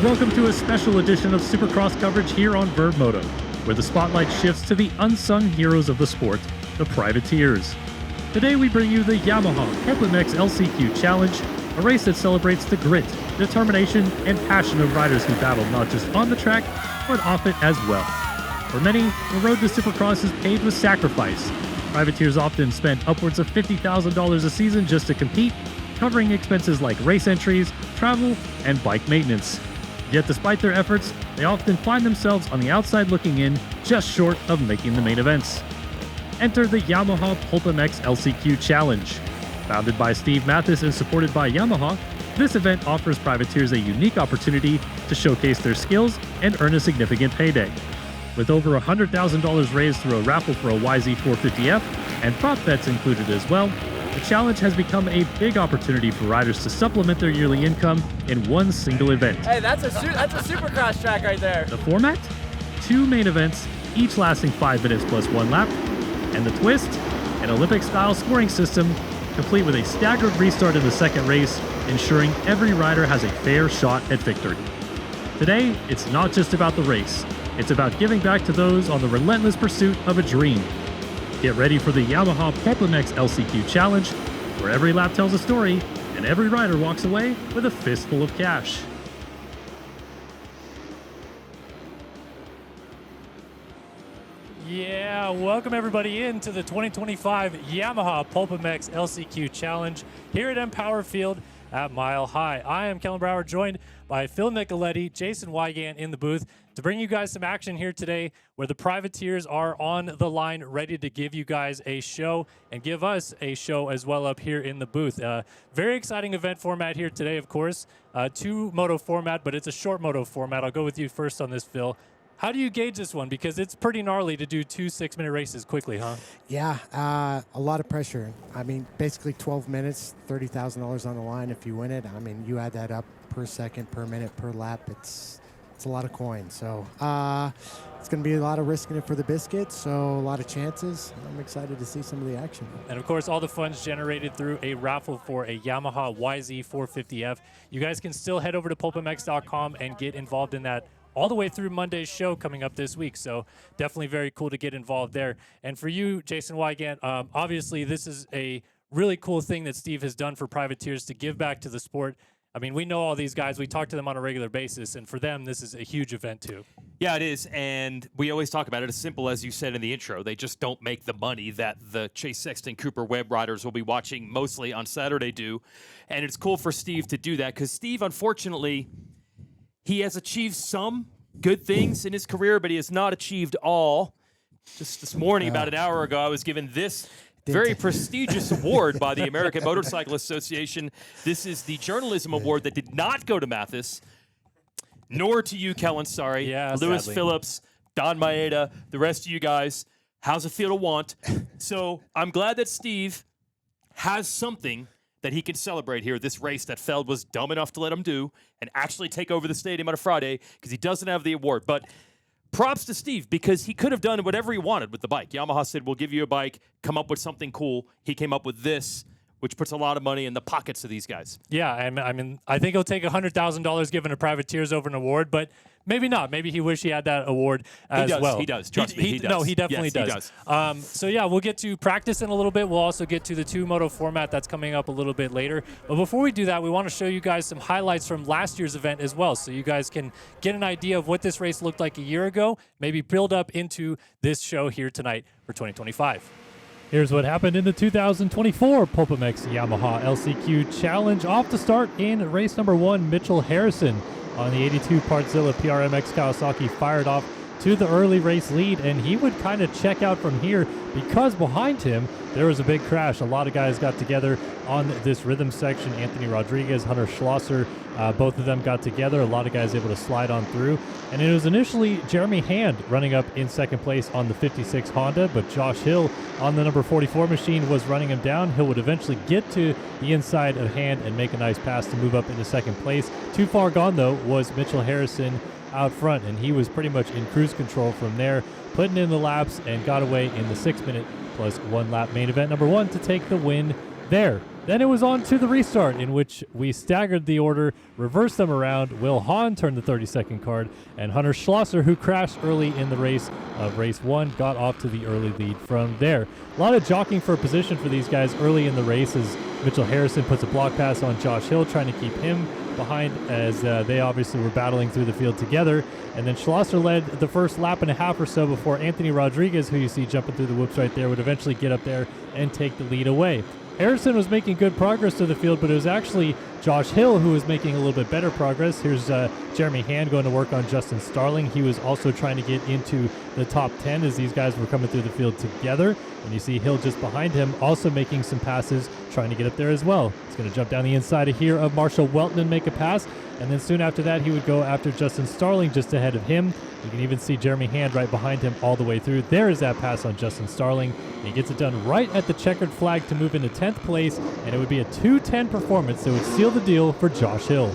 Welcome to a special edition of Supercross coverage here on vurbmoto, where the spotlight shifts to the unsung heroes of the sport, the privateers. Today we bring you the Yamaha PulpMX LCQ Challenge, a race that celebrates the grit, determination, and passion of riders who battle not just on the track, but off it as well. For many, the road to Supercross is paved with sacrifice. Privateers often spend upwards of $50,000 a season just to compete, covering expenses like race entries, travel, and bike maintenance. Yet despite their efforts, they often find themselves on the outside looking in, just short of making the main events. Enter the Yamaha PulpMX LCQ Challenge. Founded by Steve Mathis and supported by Yamaha, this event offers privateers a unique opportunity to showcase their skills and earn a significant payday. With over $100,000 raised through a raffle for a YZ450F and prop bets included as well, the challenge has become a big opportunity for riders to supplement their yearly income in one single event. Hey, that's a Supercross track right there. The format? 2 main events, each lasting 5 minutes plus 1 lap, and the twist? An Olympic-style scoring system, complete with a staggered restart in the second race, ensuring every rider has a fair shot at victory. Today, it's not just about the race. It's about giving back to those on the relentless pursuit of a dream. Get ready for the Yamaha PulpMX LCQ Challenge, where every lap tells a story and every rider walks away with a fistful of cash. Yeah, welcome everybody into the 2025 Yamaha PulpMX LCQ Challenge here at Empower Field at Mile High. I am Kellen Brauer, joined by Phil Nicoletti, Jason Weigandt in the booth to bring you guys some action here today where the privateers are on the line ready to give you guys a show and give us a show as well up here in the booth. Very exciting event format here today, of course. 2-moto format, but it's a short moto format. I'll go with you first on this, Phil. How do you gauge this one? Because it's pretty gnarly to do 2 6-minute races quickly, huh? Yeah, a lot of pressure. I mean, basically 12 minutes, $30,000 on the line if you win it. I mean, you add that up per second, per minute, per lap. It's a lot of coin. So it's going to be a lot of risking it for the biscuit, so a lot of chances. I'm excited to see some of the action. And, of course, all the funds generated through a raffle for a Yamaha YZ450F. You guys can still head over to pulpmx.com and get involved in that all the way through Monday's show coming up this week. So definitely very cool to get involved there. And for you, Jason Weigandt, obviously this is a really cool thing that Steve has done for privateers to give back to the sport. I mean, we know all these guys. We talk to them on a regular basis. And for them, this is a huge event, too. Yeah, it is. And we always talk about it as simple as you said in the intro. They just don't make the money that the Chase Sexton Cooper Webb riders will be watching mostly on Saturday do. And it's cool for Steve to do that because Steve, unfortunately, he has achieved some good things in his career, but he has not achieved all. Just this morning, about an hour ago, I was given this very prestigious award by the American Motorcycle Association. This is the Journalism Award that did not go to Mathis, nor to you, Kellen, sorry. Yeah, Lewis sadly. Phillips, Don Maeda, the rest of you guys. How's it feel to want? So I'm glad that Steve has something that he can celebrate here, this race that Feld was dumb enough to let him do and actually take over the stadium on a Friday because he doesn't have the award. But props to Steve because he could have done whatever he wanted with the bike. Yamaha said, we'll give you a bike, come up with something cool. He came up with this, which puts a lot of money in the pockets of these guys. Yeah, I mean, I think he'll take $100,000 given to privateers over an award, but maybe not. Maybe he wish he had that award as well. He does. Trust me, he does. No, he definitely Yes, he does. So, yeah, we'll get to practice in a little bit. We'll also get to the 2-moto format that's coming up a little bit later. But before we do that, we want to show you guys some highlights from last year's event as well, so you guys can get an idea of what this race looked like a year ago, maybe build up into this show here tonight for 2025. Here's what happened in the 2024 PulpMX Yamaha LCQ Challenge. Off to start in race number 1, Mitchell Harrison on the 82 Partzilla PRMX Kawasaki fired off to the early race lead, and he would kind of check out from here because behind him there was a big crash. A lot of guys got together on this rhythm section. Anthony Rodriguez, Hunter Schlosser, both of them got together. A lot of guys able to slide on through. And it was initially Jeremy Hand running up in second place on the 56 Honda, but Josh Hill on the number 44 machine was running him down. Hill would eventually get to the inside of Hand and make a nice pass to move up into second place. Too far gone, though, was Mitchell Harrison out front, and he was pretty much in cruise control from there, putting in the laps and got away in the 6-minute plus 1 lap main event number 1 to take the win there. Then it was on to the restart, in which we staggered the order, reversed them around. Will Hahn turned the 30-second card, and Hunter Schlosser, who crashed early in the race of race 1, got off to the early lead from there. A lot of jockeying for position for these guys early in the race as Mitchell Harrison puts a block pass on Josh Hill, trying to keep him behind as they obviously were battling through the field together. And then Schlosser led the first lap and a half or so before Anthony Rodriguez, who you see jumping through the whoops right there, would eventually get up there and take the lead away. Harrison was making good progress to the field, but it was actually Josh Hill who was making a little bit better progress. Here's Jeremy Hand going to work on Justin Starling. He was also trying to get into the top 10 as these guys were coming through the field together. And you see Hill just behind him also making some passes, trying to get up there as well. He's going to jump down the inside of here of Marshall Welton and make a pass. And then soon after that, he would go after Justin Starling just ahead of him. You can even see Jeremy Hand right behind him all the way through. There is that pass on Justin Starling. He gets it done right at the checkered flag to move into 10th place, and it would be a 2:10 performance that would seal the deal for Josh Hill.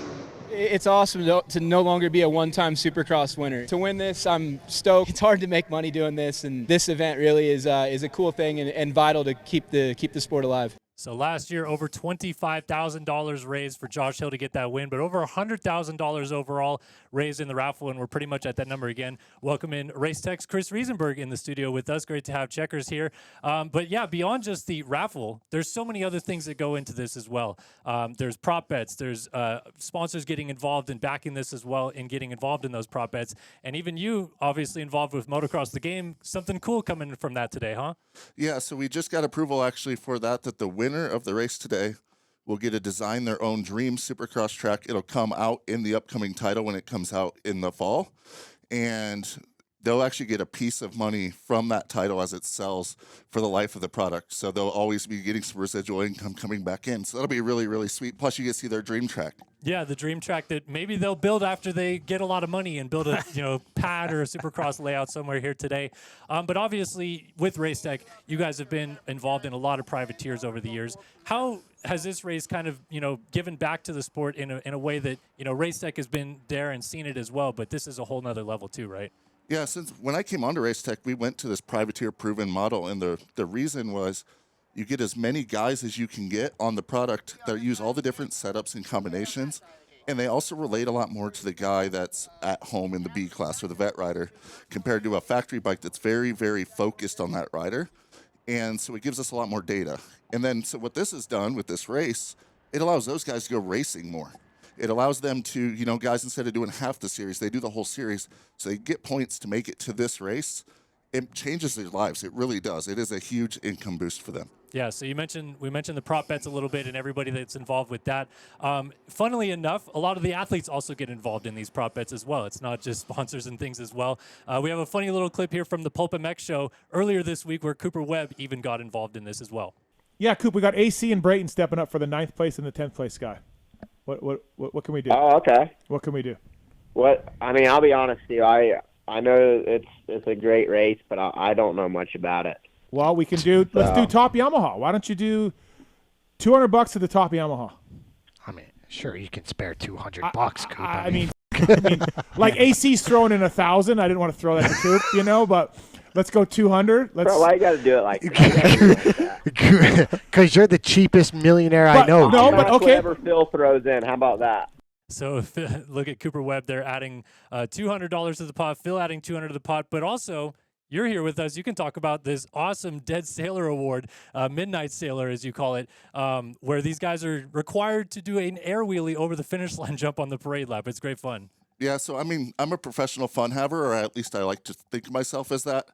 It's awesome to no longer be a one-time Supercross winner. To win this, I'm stoked. It's hard to make money doing this, and this event really is a cool thing and vital to keep the sport alive. So last year, over $25,000 raised for Josh Hill to get that win, but over $100,000 overall raised in the raffle, and we're pretty much at that number again. Welcome in Race Tech's Chris Riesenberg in the studio with us. Great to have Checkers here. But yeah, beyond just the raffle, there's so many other things that go into this as well. There's prop bets. There's sponsors getting involved and backing this as well and getting involved in those prop bets. And even you, obviously involved with Motocross the Game. Something cool coming from that today, huh? Yeah, so we just got approval actually for that the winner of the race today will get to design their own dream Supercross track. It'll come out in the upcoming title when it comes out in the fall. And they'll actually get a piece of money from that title as it sells for the life of the product. So they'll always be getting some residual income coming back in. So that'll be really, really sweet. Plus you get to see their dream track. Yeah, the dream track that maybe they'll build after they get a lot of money and build a pad or a Supercross layout somewhere here today. But obviously, with Race Tech, you guys have been involved in a lot of privateers over the years. How has this race kind of given back to the sport in a way that Race Tech has been there and seen it as well? But this is a whole nother level too, right? Yeah, since when I came onto Race Tech, we went to this privateer proven model, and the reason was you get as many guys as you can get on the product that use all the different setups and combinations, and they also relate a lot more to the guy that's at home in the B class or the vet rider compared to a factory bike that's very, very focused on that rider. And so it gives us a lot more data. And then so what this has done with this race, it allows those guys to go racing more. It allows them to, guys, instead of doing half the series, they do the whole series. So they get points to make it to this race. It changes their lives. It really does. It is a huge income boost for them. Yeah, so we mentioned the prop bets a little bit and everybody that's involved with that. Funnily enough, a lot of the athletes also get involved in these prop bets as well. It's not just sponsors and things as well. We have a funny little clip here from the PulpMX show earlier this week where Cooper Webb even got involved in this as well. Yeah, Coop, we got AC and Brayton stepping up for the 9th place and the 10th place guy. What can we do? Oh, okay. What can we do? I'll be honest with you. I know it's a great race, but I don't know much about it. Well, let's do Top Yamaha. Why don't you do $200 to the Top Yamaha? I mean, sure, you can spare $200, Coop. I mean, like AC's throwing in 1,000. I didn't want to throw that to Coop, but let's go 200. Bro, why you got to do it like that? Because you're the cheapest millionaire I know. No, but okay. Whatever Phil throws in, how about that? So look at Cooper Webb. They're adding $200 to the pot. Phil adding $200 to the pot, but also you're here with us. You can talk about this awesome Dead Sailor Award, Midnight Sailor as you call it, where these guys are required to do an air wheelie over the finish line jump on the parade lap. It's great fun. Yeah, so I'm a professional fun haver, or at least I like to think of myself as that.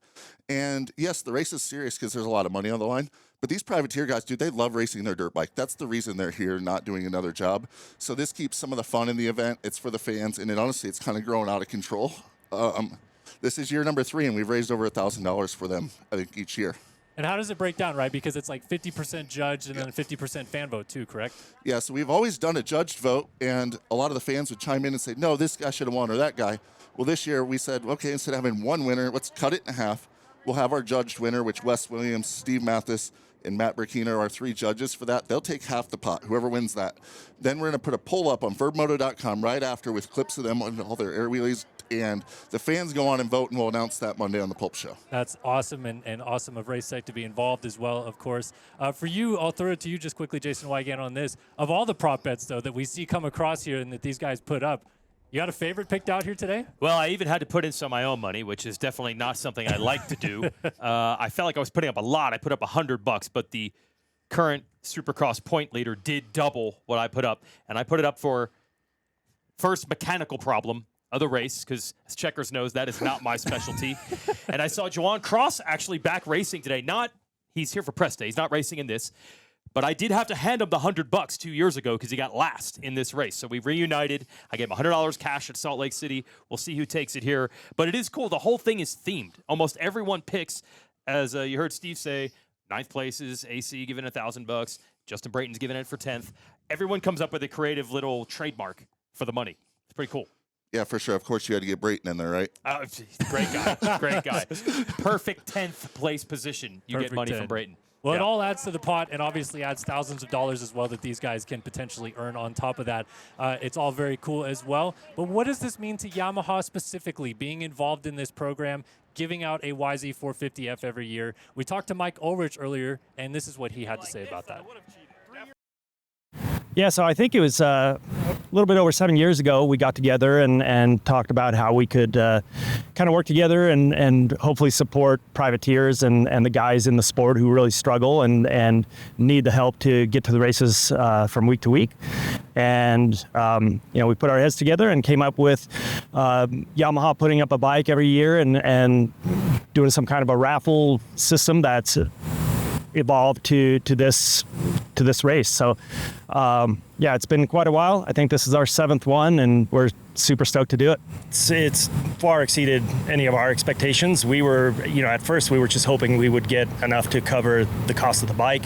And yes, the race is serious because there's a lot of money on the line. But these privateer guys, dude, they love racing their dirt bike. That's the reason they're here, not doing another job. So this keeps some of the fun in the event. It's for the fans, and honestly, it's kind of growing out of control. This is year number 3, and we've raised over $1,000 for them, I think, each year. And how does it break down, right? Because it's like 50% judged and then 50% fan vote too, correct? Yeah, so we've always done a judged vote, and a lot of the fans would chime in and say, no, this guy should have won or that guy. Well, this year we said, okay, instead of having one winner, let's cut it in half. We'll have our judged winner, which Wes Williams, Steve Mathis, and Matt Burkina are our 3 judges for that. They'll take half the pot, whoever wins that. Then we're going to put a poll up on vurbmoto.com right after with clips of them on all their air wheelies, and the fans go on and vote, and we'll announce that Monday on the Pulp Show. That's awesome, and awesome of Race Tech to be involved as well, of course. For you, I'll throw it to you just quickly, Jason Weigandt, on this. Of all the prop bets, though, that we see come across here and that these guys put up, you got a favorite picked out here today? Well, I even had to put in some of my own money, which is definitely not something I like to do. I felt like I was putting up a lot. I put up $100, but the current Supercross point leader did double what I put up, and I put it up for first mechanical problem of the race, because as Checkers knows, that is not my specialty. And I saw Juwan Cross actually back racing today. He's here for press day. He's not racing in this. But I did have to hand him the $100 2 years ago because he got last in this race. So we've reunited. I gave him $100 cash at Salt Lake City. We'll see who takes it here. But it is cool. The whole thing is themed. Almost everyone picks, as you heard Steve say, 9th place is AC giving $1,000. Justin Brayton's giving it for 10th. Everyone comes up with a creative little trademark for the money. It's pretty cool. Yeah, for sure. Of course, you had to get Brayton in there, right? Great guy. Great guy. Perfect 10th place position. You Perfect get money 10. from Brayton. Well, it all adds to the pot and obviously adds thousands of dollars as well that these guys can potentially earn on top of that. It's all very cool as well. But what does this mean to Yamaha specifically, being involved in this program, giving out a YZ450F every year? We talked to Mike Ulrich earlier, and this is what he had to say about that. Yeah, so I think it was a little bit over 7 years ago we got together and talked about how we could kind of work together and hopefully support privateers and the guys in the sport who really struggle and need the help to get to the races from week to week. And, we put our heads together and came up with Yamaha putting up a bike every year and doing some kind of a raffle system that's evolved to this race. So it's been quite a while. I think this is our 7th one, and we're super stoked to do it. It's far exceeded any of our expectations. We were, at first we were just hoping we would get enough to cover the cost of the bike.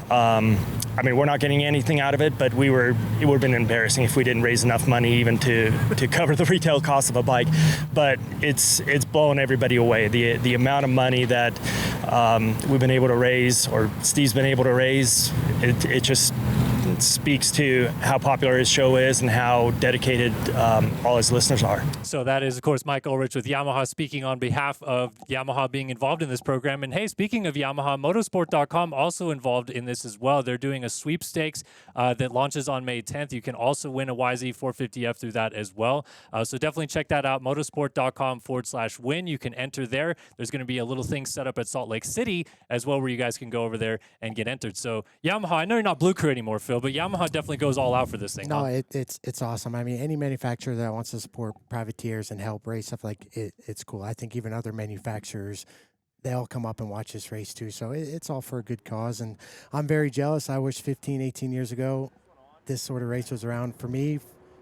We're not getting anything out of it, but it would have been embarrassing if we didn't raise enough money even to cover the retail cost of a bike. But it's blown everybody away. The amount of money that we've been able to raise, or Steve's been able to raise, it just speaks to how popular his show is and how dedicated all his listeners are. So that is, of course, Mike Ulrich with Yamaha speaking on behalf of Yamaha being involved in this program. And hey, speaking of Yamaha, motorsport.com also involved in this as well. They're doing a sweepstakes that launches on May 10th. You can also win a YZ450F through that as well. So definitely check that out, motorsport.com/win. You can enter there. There's going to be a little thing set up at Salt Lake City as well where you guys can go over there and get entered. So Yamaha, I know you're not Blue Crew anymore, Phil, but Yamaha definitely goes all out for this thing. No, huh? it's awesome. I mean, any manufacturer that wants to support privateers and help race stuff like it's cool. I think even other manufacturers, they all come up and watch this race too. So it's all for a good cause. And I'm very jealous. I wish 15, 18 years ago, this sort of race was around for me,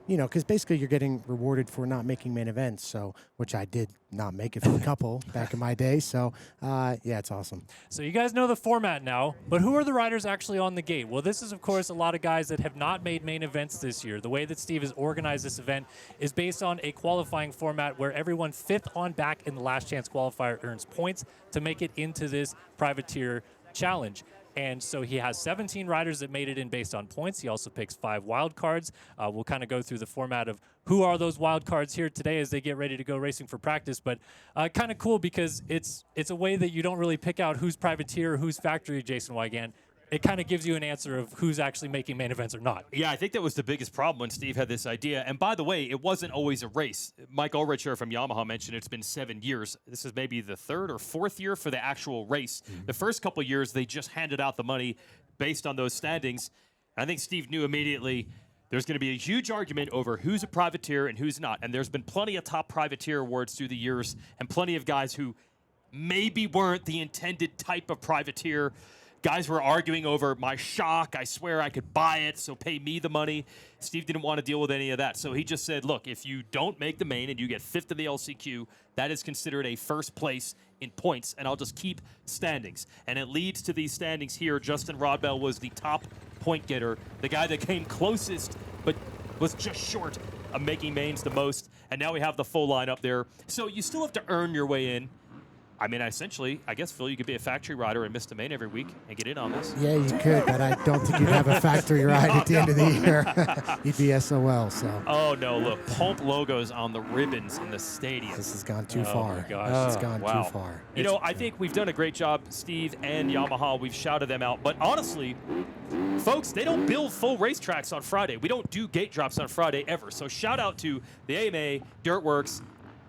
because basically you're getting rewarded for not making main events. So, which I did not make it for a couple back in my day. So, it's awesome. So you guys know the format now, but who are the riders actually on the gate? Well, this is, of course, a lot of guys that have not made main events this year. The way that Steve has organized this event is based on a qualifying format where everyone 5th on back in the last chance qualifier earns points to make it into this privateer challenge. And so he has 17 riders that made it in based on points. He also picks 5 wild cards. We'll kind of go through the format of who are those wild cards here today as they get ready to go racing for practice. But kind of cool because it's a way that you don't really pick out who's privateer or who's factory, Jason Weigandt. It kind of gives you an answer of who's actually making main events or not. Yeah, I think that was the biggest problem when Steve had this idea. And by the way, it wasn't always a race. Mike Ulrich from Yamaha mentioned it's been 7 years. This is maybe the 3rd or 4th year for the actual race. Mm-hmm. The first couple of years, they just handed out the money based on those standings. And I think Steve knew immediately there's going to be a huge argument over who's a privateer and who's not. And there's been plenty of top privateer awards through the years and plenty of guys who maybe weren't the intended type of privateer. Guys were arguing over my shock. I swear I could buy it, so pay me the money. Steve didn't want to deal with any of that. So he just said, look, if you don't make the main and you get 5th in the LCQ, that is considered a first place in points, and I'll just keep standings. And it leads to these standings here. Justin Rodbell was the top point getter, the guy that came closest but was just short of making mains the most. And now we have the full line up there. So you still have to earn your way in. I mean, essentially, I guess, Phil, you could be a factory rider in Mr. Maine every week and get in on this. Yeah, you could, but I don't think you'd have a factory ride at the end of the year. You'd be SOL, so. Oh, no, look, Pulp logos on the ribbons in the stadium. This has gone too far. My gosh. It's gone too far. You know, I think we've done a great job, Steve and Yamaha. We've shouted them out. But honestly, folks, they don't build full racetracks on Friday. We don't do gate drops on Friday ever. So shout out to the AMA, Dirtworks,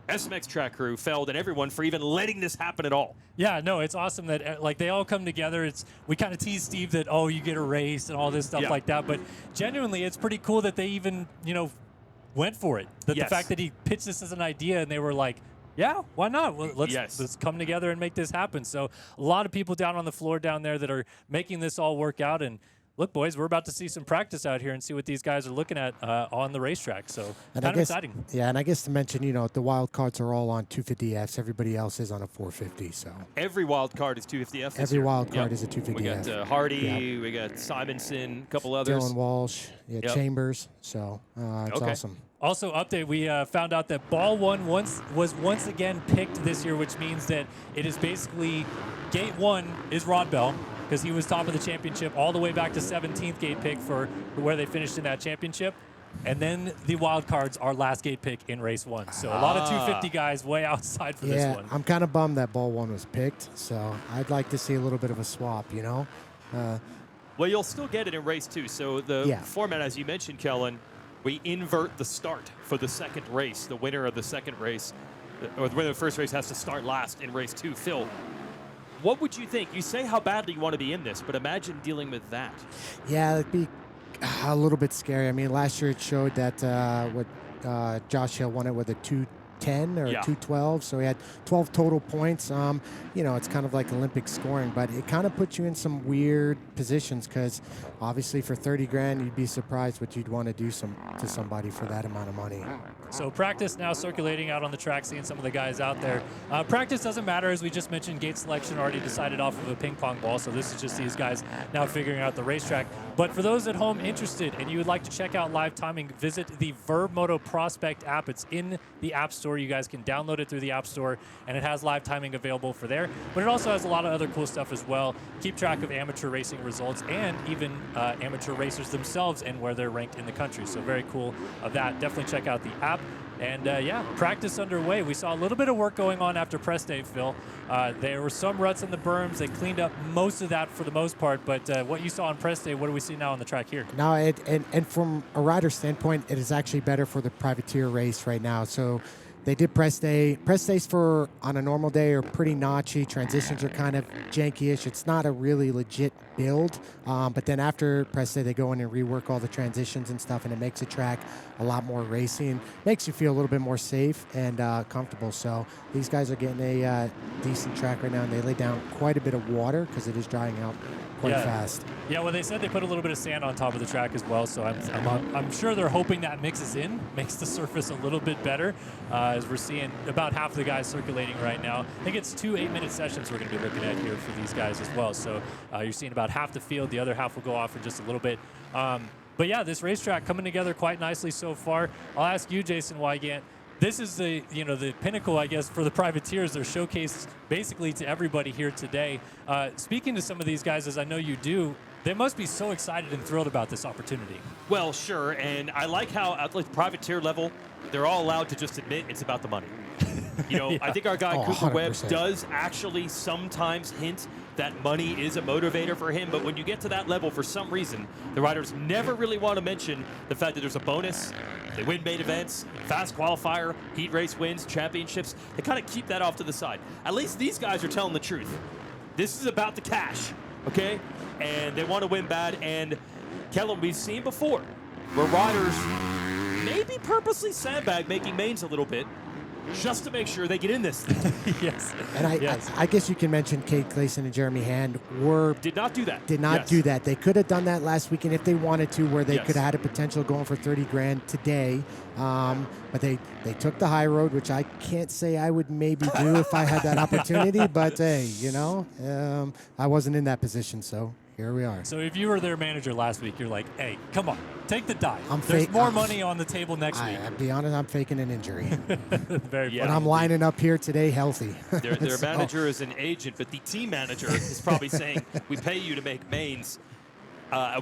SMX Track Crew, Feld, and everyone for even letting this happen at all. Yeah, no, it's awesome that like they all come together. We kind of tease Steve that, oh, you get a race and all this stuff like that. But genuinely, it's pretty cool that they even, went for it. That the fact that he pitched this as an idea and they were like, yeah, why not? Well, let's come together and make this happen. So a lot of people down on the floor down there that are making this all work out. And look, boys, we're about to see some practice out here and see what these guys are looking at on the racetrack. So kind of exciting. Yeah, and I guess to mention, the wild cards are all on 250Fs. Everybody else is on a 450. So every wild card is 250F. Every wild card is a 250F. We got Hardy, we got Simonson, a couple others. Dylan Walsh, Chambers. So it's awesome. Also, update, we found out that Ball 1 was once again picked this year, which means that it is basically Gate 1 is Rod Bell, because he was top of the championship all the way back to 17th gate pick for where they finished in that championship. And then the wild cards are last gate pick in race 1. So a lot of 250 guys way outside for this one. I'm kind of bummed that Ball 1 was picked. So I'd like to see a little bit of a swap, Well, you'll still get it in race 2. So the format, as you mentioned, Kellen, we invert the start for the second race. The winner of the second race, or the winner of the first race, has to start last in race 2. Phil, what would you think? You say how badly you want to be in this, but imagine dealing with that. Yeah, it'd be a little bit scary. I mean, last year it showed that Josh Hill won it with a 210 or 212, so he had 12 total points. It's kind of like Olympic scoring, but it kind of puts you in some weird positions because obviously for 30 grand, you'd be surprised what you'd want to do to somebody for that amount of money. So practice now circulating out on the track, seeing some of the guys out there. Practice doesn't matter, as we just mentioned. Gate selection already decided off of a ping pong ball, so this is just these guys now figuring out the racetrack. But for those at home interested and you would like to check out live timing, visit the vurbmoto Prospect app. It's in the App Store. You guys can download it through the App Store, and it has live timing available for there. But it also has a lot of other cool stuff as well. Keep track of amateur racing results and even amateur racers themselves and where they're ranked in the country. So very cool of that. Definitely check out the app. And practice underway. We saw a little bit of work going on after press day, Phil. There were some ruts in the berms. They cleaned up most of that for the most part. But what you saw on press day, what do we see now on the track here? No, and from a rider standpoint, it is actually better for the privateer race right now. So they did press day. Press days for on a normal day are pretty notchy. Transitions are kind of janky-ish. It's not a really legit build. But then after press day, they go in and rework all the transitions and stuff, and it makes the track a lot more racy and makes you feel a little bit more safe and comfortable. So these guys are getting a decent track right now, and they lay down quite a bit of water because it is drying out quite fast. Yeah, well, they said they put a little bit of sand on top of the track as well, so I'm sure they're hoping that mixes in, makes the surface a little bit better, as we're seeing about half the guys circulating right now. I think it's 2 8-minute sessions we're going to be looking at here for these guys as well. So you're seeing about half the field. The other half will go off in just a little bit. But yeah, this racetrack coming together quite nicely so far. I'll ask you, Jason Weigandt. This is the pinnacle, I guess, for the privateers. They're showcased basically to everybody here today. Speaking to some of these guys, as I know you do, they must be so excited and thrilled about this opportunity. Well, sure, and I like how at the privateer level, they're all allowed to just admit it's about the money. I think our guy Cooper 100%. Webb does actually sometimes hint that money is a motivator for him, but when you get to that level, for some reason, the riders never really want to mention the fact that there's a bonus. They win main events, fast qualifier, heat race wins, championships. They kind of keep that off to the side. At least these guys are telling the truth. This is about the cash, okay? And they want to win bad. And Kellen, we've seen before where riders maybe purposely sandbag making mains a little bit just to make sure they get in this thing. Yes. And I guess you can mention Kate Clayson and Jeremy Hand did not do that. Do that. They could have done that last weekend if they wanted to, where they could have had a potential going for 30 grand today. But they took the high road, which I can't say I would maybe do if I had that opportunity. But hey, I wasn't in that position, so here we are. So if you were their manager last week, you're like, hey, come on, take the dive. I'm There's fake- more I'm- money on the table next week. I'll be honest, I'm faking an injury. Very Yeah. But I'm lining up here today healthy. Their So- manager is an agent, but the team manager is probably saying, we pay you to make mains.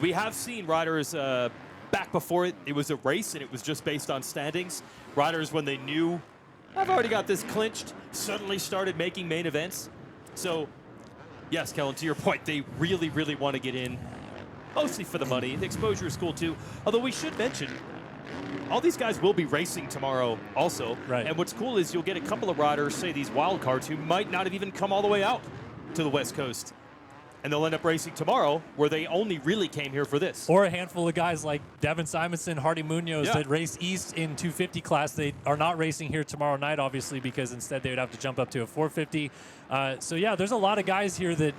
We have seen riders back before it was a race and it was just based on standings. Riders, when they knew, I've already got this clinched, suddenly started making main events. So, yes, Kellen, to your point, they really, really want to get in, mostly for the money. The exposure is cool too. Although we should mention, all these guys will be racing tomorrow also. Right. And what's cool is you'll get a couple of riders, say these wild cards, who might not have even come all the way out to the West Coast. And they'll end up racing tomorrow, where they only really came here for this. Or a handful of guys like Devin Simonson, Hardy Munoz that race East in 250 class. They are not racing here tomorrow night, obviously, because instead they would have to jump up to a 450. So, yeah, there's a lot of guys here that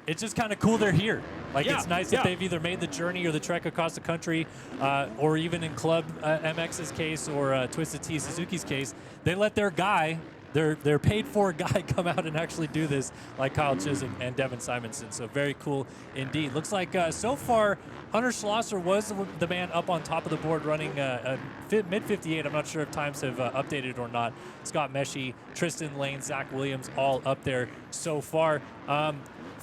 it's just kind of cool they're here. Like, it's nice that they've either made the journey or the trek across the country, or even in Club MX's case or Twisted Tea Suzuki's case, they let their guy, their paid-for guy, come out and actually do this, like Kyle Chisholm and Devin Simonson. So very cool indeed. Looks like so far Hunter Schlosser was the man up on top of the board running mid-58. I'm not sure if times have updated or not. Scott Meshy, Tristan Lane, Zach Williams, all up there so far.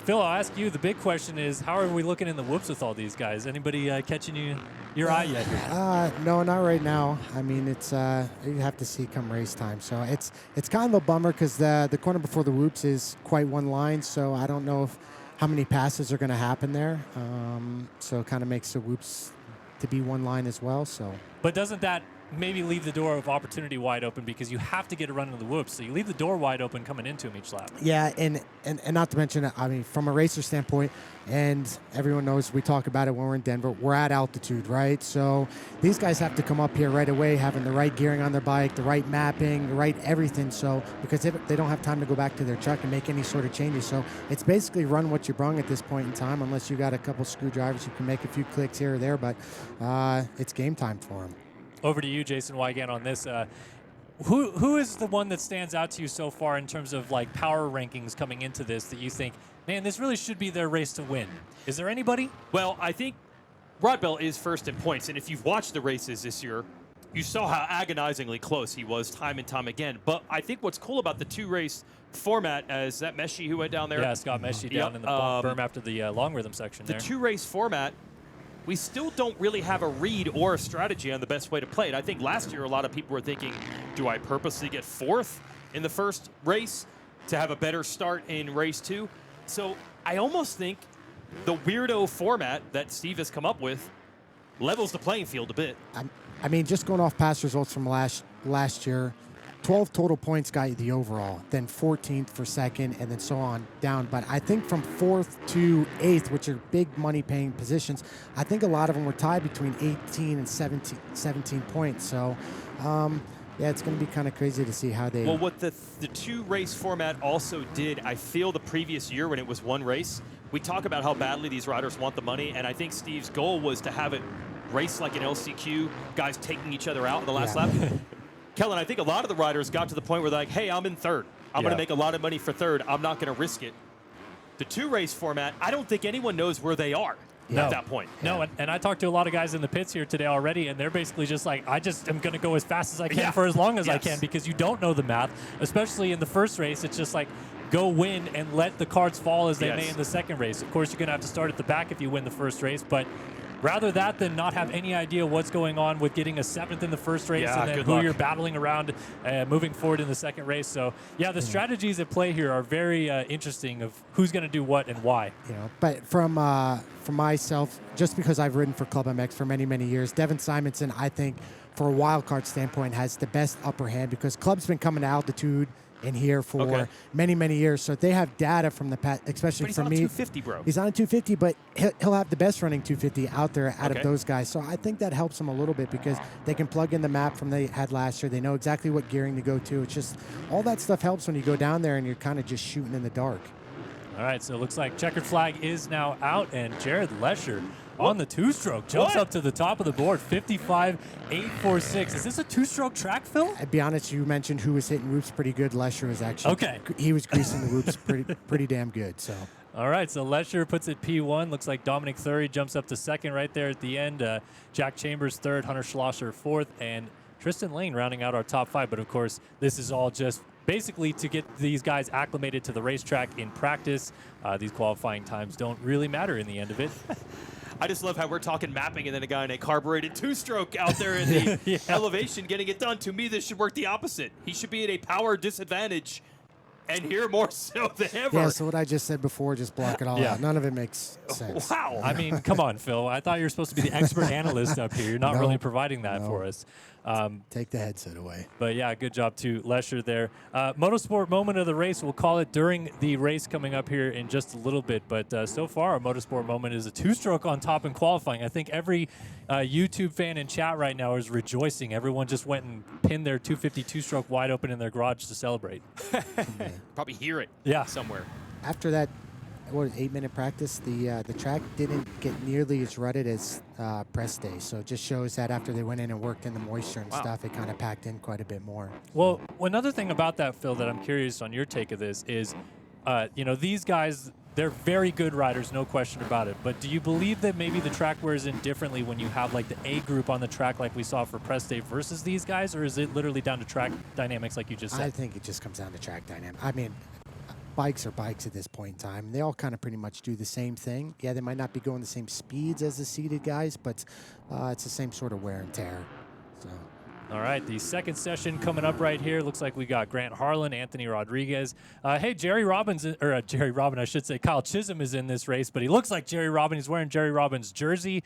Phil, I'll ask you, the big question is, how are we looking in the whoops with all these guys? Anybody catching your eye yet here? No, not right now. I mean, it's you have to see come race time. So it's kind of a bummer because the corner before the whoops is quite one line. So I don't know how many passes are going to happen there. So it kind of makes the whoops to be one line as well. So, but doesn't that maybe leave the door of opportunity wide open because you have to get a run into the whoops, so you leave the door wide open coming into them each lap? Yeah, and not to mention, I mean, from a racer standpoint, and everyone knows we talk about it when we're in Denver, we're at altitude, right? So these guys have to come up here right away having the right gearing on their bike, the right mapping, the right everything, so because they don't have time to go back to their truck and make any sort of changes. So it's basically run what you brung at this point in time, unless you got a couple screwdrivers, you can make a few clicks here or there, but it's game time for them. Over to you, Jason Weigandt, on this. Who is the one that stands out to you so far in terms of like power rankings coming into this that you think, man, this really should be their race to win? Is there anybody? Well, I think Rodbell is first in points, and if you've watched the races this year, you saw how agonizingly close he was time and time again. But I think what's cool about the two-race format, as that Meshy who went down there? Yeah, Scott Meshy down in the berm after the long rhythm section there. The two-race format, we still don't really have a read or a strategy on the best way to play it. I think last year a lot of people were thinking, do I purposely get fourth in the first race to have a better start in race two? So I almost think the weirdo format that Steve has come up with levels the playing field a bit. I mean, just going off past results from last year, 12 total points got you the overall, then 14th for second, and then so on down. But I think from 4th to 8th, which are big money-paying positions, I think a lot of them were tied between 18 and 17 points. So, yeah, it's going to be kind of crazy to see how they... Well, what the two-race format also did, I feel the previous year when it was one race, we talk about how badly these riders want the money, and I think Steve's goal was to have it race like an LCQ, guys taking each other out in the last lap. Kellen, I think a lot of the riders got to the point where they're like, hey, I'm in third. I'm going to make a lot of money for third. I'm not going to risk it. The two-race format, I don't think anyone knows where they are at that point. No, and I talked to a lot of guys in the pits here today already, and they're basically just like, I just am going to go as fast as I can for as long as I can, because you don't know the math, especially in the first race. It's just like, go win and let the cards fall as they may in the second race. Of course, you're going to have to start at the back if you win the first race, but rather that than not have any idea what's going on with getting a 7th in the first race and then who you're battling around moving forward in the second race. So, yeah, the strategies at play here are very interesting of who's going to do what and why. You know, but from myself, just because I've ridden for Club MX for many, many years, Devin Simonson, I think, for a wild card standpoint, has the best upper hand because Club's been coming to altitude in here for many, many years. So they have data from the past, especially for me. He's on a 250, bro. He's on a 250, but he'll have the best running 250 out there out of those guys. So I think that helps them a little bit because they can plug in the map from they had last year. They know exactly what gearing to go to. It's just all that stuff helps when you go down there and you're kind of just shooting in the dark. All right, so it looks like checkered flag is now out, and Jared Lesher on the two-stroke. Jumps up to the top of the board, 55.846. Is this a two-stroke track, Phil? I'd be honest, you mentioned who was hitting whoops pretty good. Lesher was actually he was greasing the whoops pretty damn good. So. All right, so Lesher puts it P1. Looks like Dominic Thury jumps up to second right there at the end. Jack Chambers third, Hunter Schlosser fourth, and Tristan Lane rounding out our top 5. But, of course, this is all just basically to get these guys acclimated to the racetrack in practice. These qualifying times don't really matter in the end of it. I just love how we're talking mapping and then a guy in a carbureted two-stroke out there in the elevation getting it done. To me, this should work the opposite. He should be at a power disadvantage. And here more so than ever. Yeah, so what I just said before, just block it all out. None of it makes sense. Wow. I mean, come on, Phil. I thought you were supposed to be the expert analyst up here. You're not really providing that for us. Take the headset away. But, yeah, good job to Lesher there. Motorsport moment of the race, we'll call it during the race coming up here in just a little bit. But so far, our motorsport moment is a two-stroke on top in qualifying. I think every YouTube fan in chat right now is rejoicing. Everyone just went and pinned their 250 two-stroke wide open in their garage to celebrate. Probably hear it somewhere. After that, 8-minute practice, the track didn't get nearly as rutted as press day. So it just shows that after they went in and worked in the moisture and stuff, it kind of packed in quite a bit more. Well, another thing about that, Phil, that I'm curious on your take of this is, these guys, they're very good riders, no question about it. But do you believe that maybe the track wears in differently when you have like the A group on the track like we saw for press day versus these guys? Or is it literally down to track dynamics like you just said? I think it just comes down to track dynamics. I mean, bikes are bikes at this point in time. They all kind of pretty much do the same thing. Yeah, they might not be going the same speeds as the seated guys, but it's the same sort of wear and tear. So. All right, the second session coming up right here. Looks like we got Grant Harlan, Anthony Rodriguez. Hey, Jerry Robin, I should say. Kyle Chisholm is in this race, but he looks like Jerry Robin. He's wearing Jerry Robin's jersey,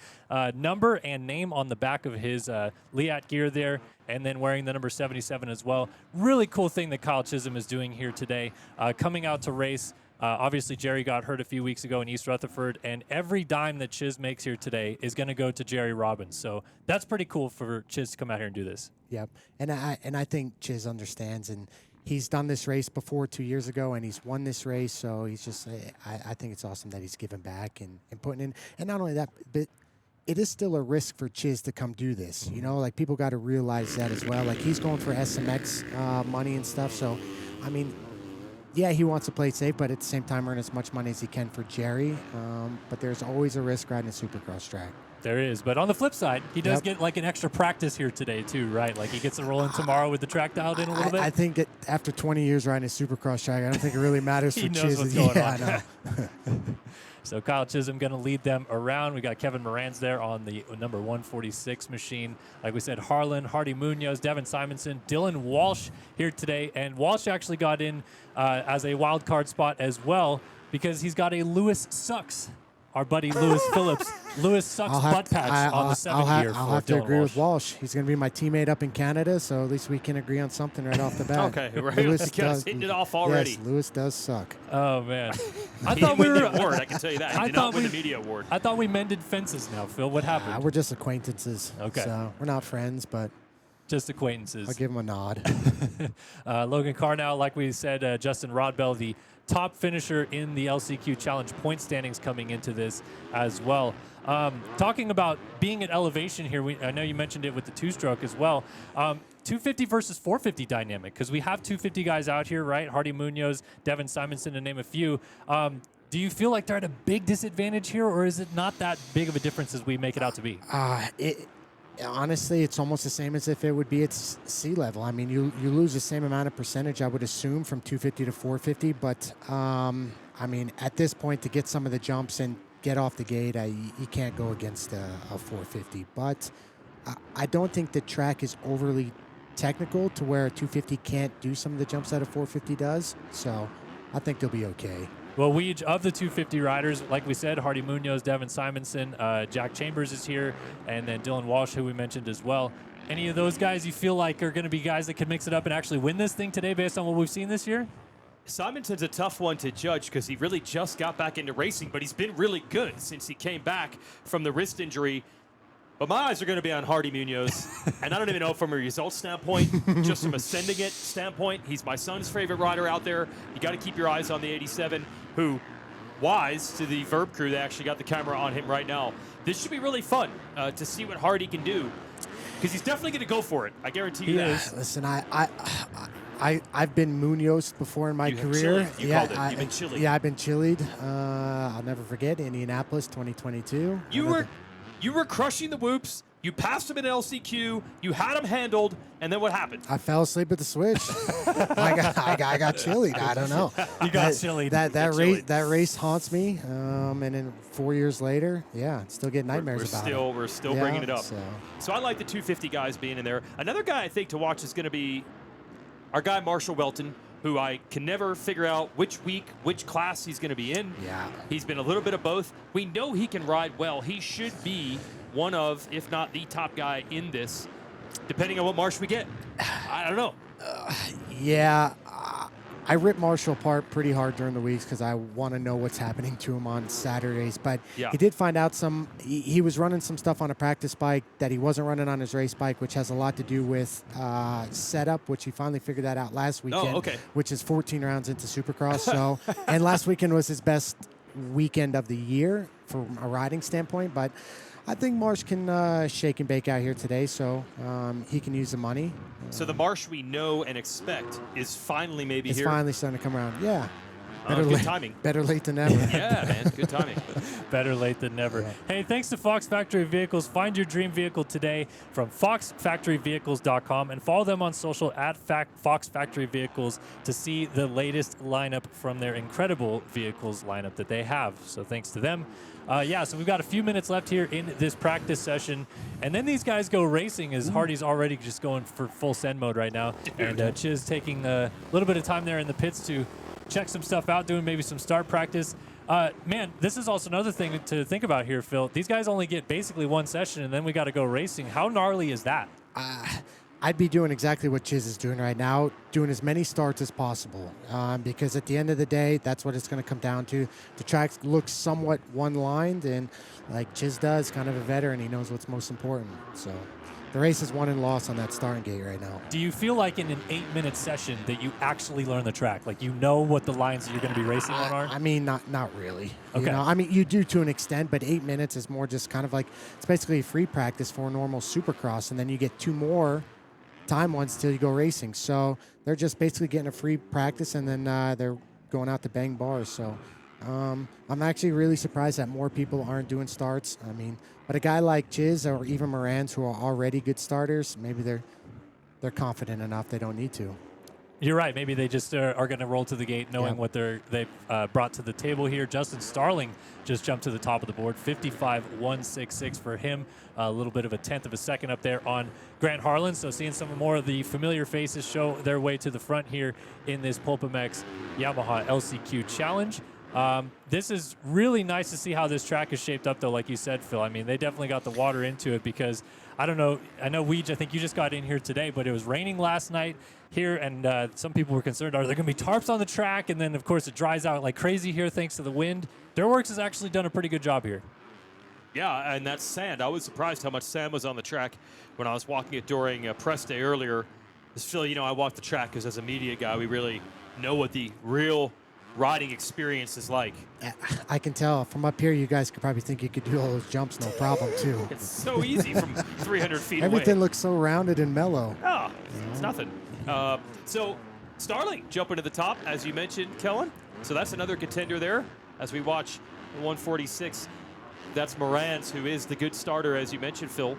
number and name on the back of his Liat gear there, and then wearing the number 77 as well. Really cool thing that Kyle Chisholm is doing here today, coming out to race. Obviously, Jerry got hurt a few weeks ago in East Rutherford, and every dime that Chiz makes here today is going to go to Jerry Robbins. So that's pretty cool for Chiz to come out here and do this. Yep, and I think Chiz understands, and he's done this race before 2 years ago, and he's won this race. So he's just, I think it's awesome that he's giving back and putting in. And not only that, but it is still a risk for Chiz to come do this. You know, like people got to realize that as well. Like he's going for SMX money and stuff. So, I mean. Yeah, he wants to play it safe, but at the same time earn as much money as he can for Jerry. But there's always a risk riding a Supercross track. There is, but on the flip side, he does get like an extra practice here today too, right? Like he gets to roll in tomorrow with the track dialed in a little bit. I think that after 20 years riding a Supercross track, I don't think it really matters for He knows Chiz. what's going on. I know. So Kyle Chisholm going to lead them around. We got Kevin Moran's there on the number 146 machine. Like we said, Harlan, Hardy Munoz, Devin Simonson, Dylan Walsh here today. And Walsh actually got in as a wild card spot as well because he's got a Lewis Sucks. Our buddy Lewis Phillips. Lewis Sucks butt patch on the 7 here for I'll have to Dylan agree Walsh. with Walsh. He's going to be my teammate up in Canada, so at least we can agree on something right off the bat. Okay, right. Lewis Guys hitting it off already. Yes, Lewis does suck. Oh, man. I thought we were the award, I can tell you that. He did not win the media award. I thought we mended fences now, Phil. What happened? We're just acquaintances. Okay. So we're not friends, but just acquaintances. I'll give him a nod. Logan Carnell, like we said, Justin Rodbell, the top finisher in the LCQ Challenge point standings coming into this as well. Talking about being at elevation here, I know you mentioned it with the two-stroke as well. 250 versus 450 dynamic, because we have 250 guys out here, right? Hardy Munoz, Devin Simonson, to name a few. Do you feel like they're at a big disadvantage here, or is it not that big of a difference as we make it out to be? Honestly, it's almost the same as if it would be at sea level. I mean, you lose the same amount of percentage, I would assume, from 250 to 450. But, I mean, at this point, to get some of the jumps and get off the gate, you can't go against a 450. But I don't think the track is overly technical to where a 250 can't do some of the jumps that a 450 does. So I think they'll be okay. Well, Weege, of the 250 riders, like we said, Hardy Munoz, Devin Simonson, Jack Chambers is here, and then Dylan Walsh, who we mentioned as well. Any of those guys you feel like are going to be guys that can mix it up and actually win this thing today based on what we've seen this year? Simonson's a tough one to judge because he really just got back into racing, but he's been really good since he came back from the wrist injury. But my eyes are going to be on Hardy Munoz, and I don't even know from a results standpoint, just from a sending it standpoint, he's my son's favorite rider out there. You got to keep your eyes on the 87, who wise to the Verb crew. They actually got the camera on him right now. This should be really fun to see what hard he can do, because he's definitely going to go for it. I guarantee you that. Listen, I've been Munoz before in my career. You called it. You've been chillied. Yeah, I've been chillied. I'll never forget Indianapolis 2022. You were crushing the whoops. You passed him at LCQ. You had him handled, and then what happened? I fell asleep at the switch. I got chillied. I don't know. You got chillied. That race haunts me. And then 4 years later, still get nightmares about it. We're still bringing it up. So I like the 250 guys being in there. Another guy I think to watch is going to be our guy Marshall Welton, who I can never figure out which week, which class he's going to be in. Yeah. He's been a little bit of both. We know he can ride well. He should be one of, if not the top guy in this, depending on what Marsh we get. I don't know. I rip Marshall apart pretty hard during the weeks because I want to know what's happening to him on Saturdays. But he did find out he was running some stuff on a practice bike that he wasn't running on his race bike, which has a lot to do with setup, which he finally figured that out last weekend, which is 14 rounds into Supercross. So, and last weekend was his best weekend of the year from a riding standpoint. But I think Marsh can shake and bake out here today, so he can use the money. So the Marsh we know and expect is finally here. It's finally starting to come around. Yeah. Good timing. Better late than never. Yeah, man. Good timing. Better late than never. Yeah. Hey, thanks to Fox Factory Vehicles. Find your dream vehicle today from foxfactoryvehicles.com and follow them on social at Fox Factory Vehicles to see the latest lineup from their incredible vehicles lineup that they have. So thanks to them. So we've got a few minutes left here in this practice session, and then these guys go racing as Hardy's already just going for full send mode right now, and Chiz taking a little bit of time there in the pits to check some stuff out, doing maybe some start practice. Man, this is also another thing to think about here, Phil. These guys only get basically one session, and then we got to go racing. How gnarly is that? I'd be doing exactly what Chiz is doing right now, doing as many starts as possible, because at the end of the day, that's what it's going to come down to. The track looks somewhat one-lined, and like Chiz does, kind of a veteran, he knows what's most important. So the race is won and lost on that starting gate right now. Do you feel like in an 8-minute session that you actually learn the track? Like you know what the lines that you're going to be racing on are? I mean, not really. Okay. You know, I mean, you do to an extent, but 8 minutes is more just kind of like, it's basically a free practice for a normal Supercross, and then you get 2 more time ones till you go racing. So they're just basically getting a free practice, and then they're going out to bang bars. So I'm actually really surprised that more people aren't doing starts. I mean, but a guy like Chiz or even Moran's, who are already good starters, maybe they're confident enough they don't need to. You're right. Maybe they just are going to roll to the gate knowing what they've brought to the table here. Justin Starling just jumped to the top of the board. 55.166 for him. A little bit of a tenth of a second up there on Grant Harlan. So seeing some more of the familiar faces show their way to the front here in this PulpMX Yamaha LCQ Challenge. This is really nice to see how this track is shaped up, though, like you said, Phil. I mean, they definitely got the water into it because, I don't know, I know Weege, I think you just got in here today, but it was raining last night here, and some people were concerned, are there going to be tarps on the track? And then, of course, it dries out like crazy here thanks to the wind. Durworks has actually done a pretty good job here. Yeah, and that's sand. I was surprised how much sand was on the track when I was walking it during press day earlier. Phil, you know, I walk the track because as a media guy, we really know what the real riding experience is like. I can tell from up here, you guys could probably think you could do all those jumps no problem too. It's so easy from 300 feet Everything away. looks so rounded and mellow. Oh, it's nothing. So Starling jumping to the top, as you mentioned, Kellen. So that's another contender there as we watch the 146. That's Moran's, who is the good starter, as you mentioned, Phil.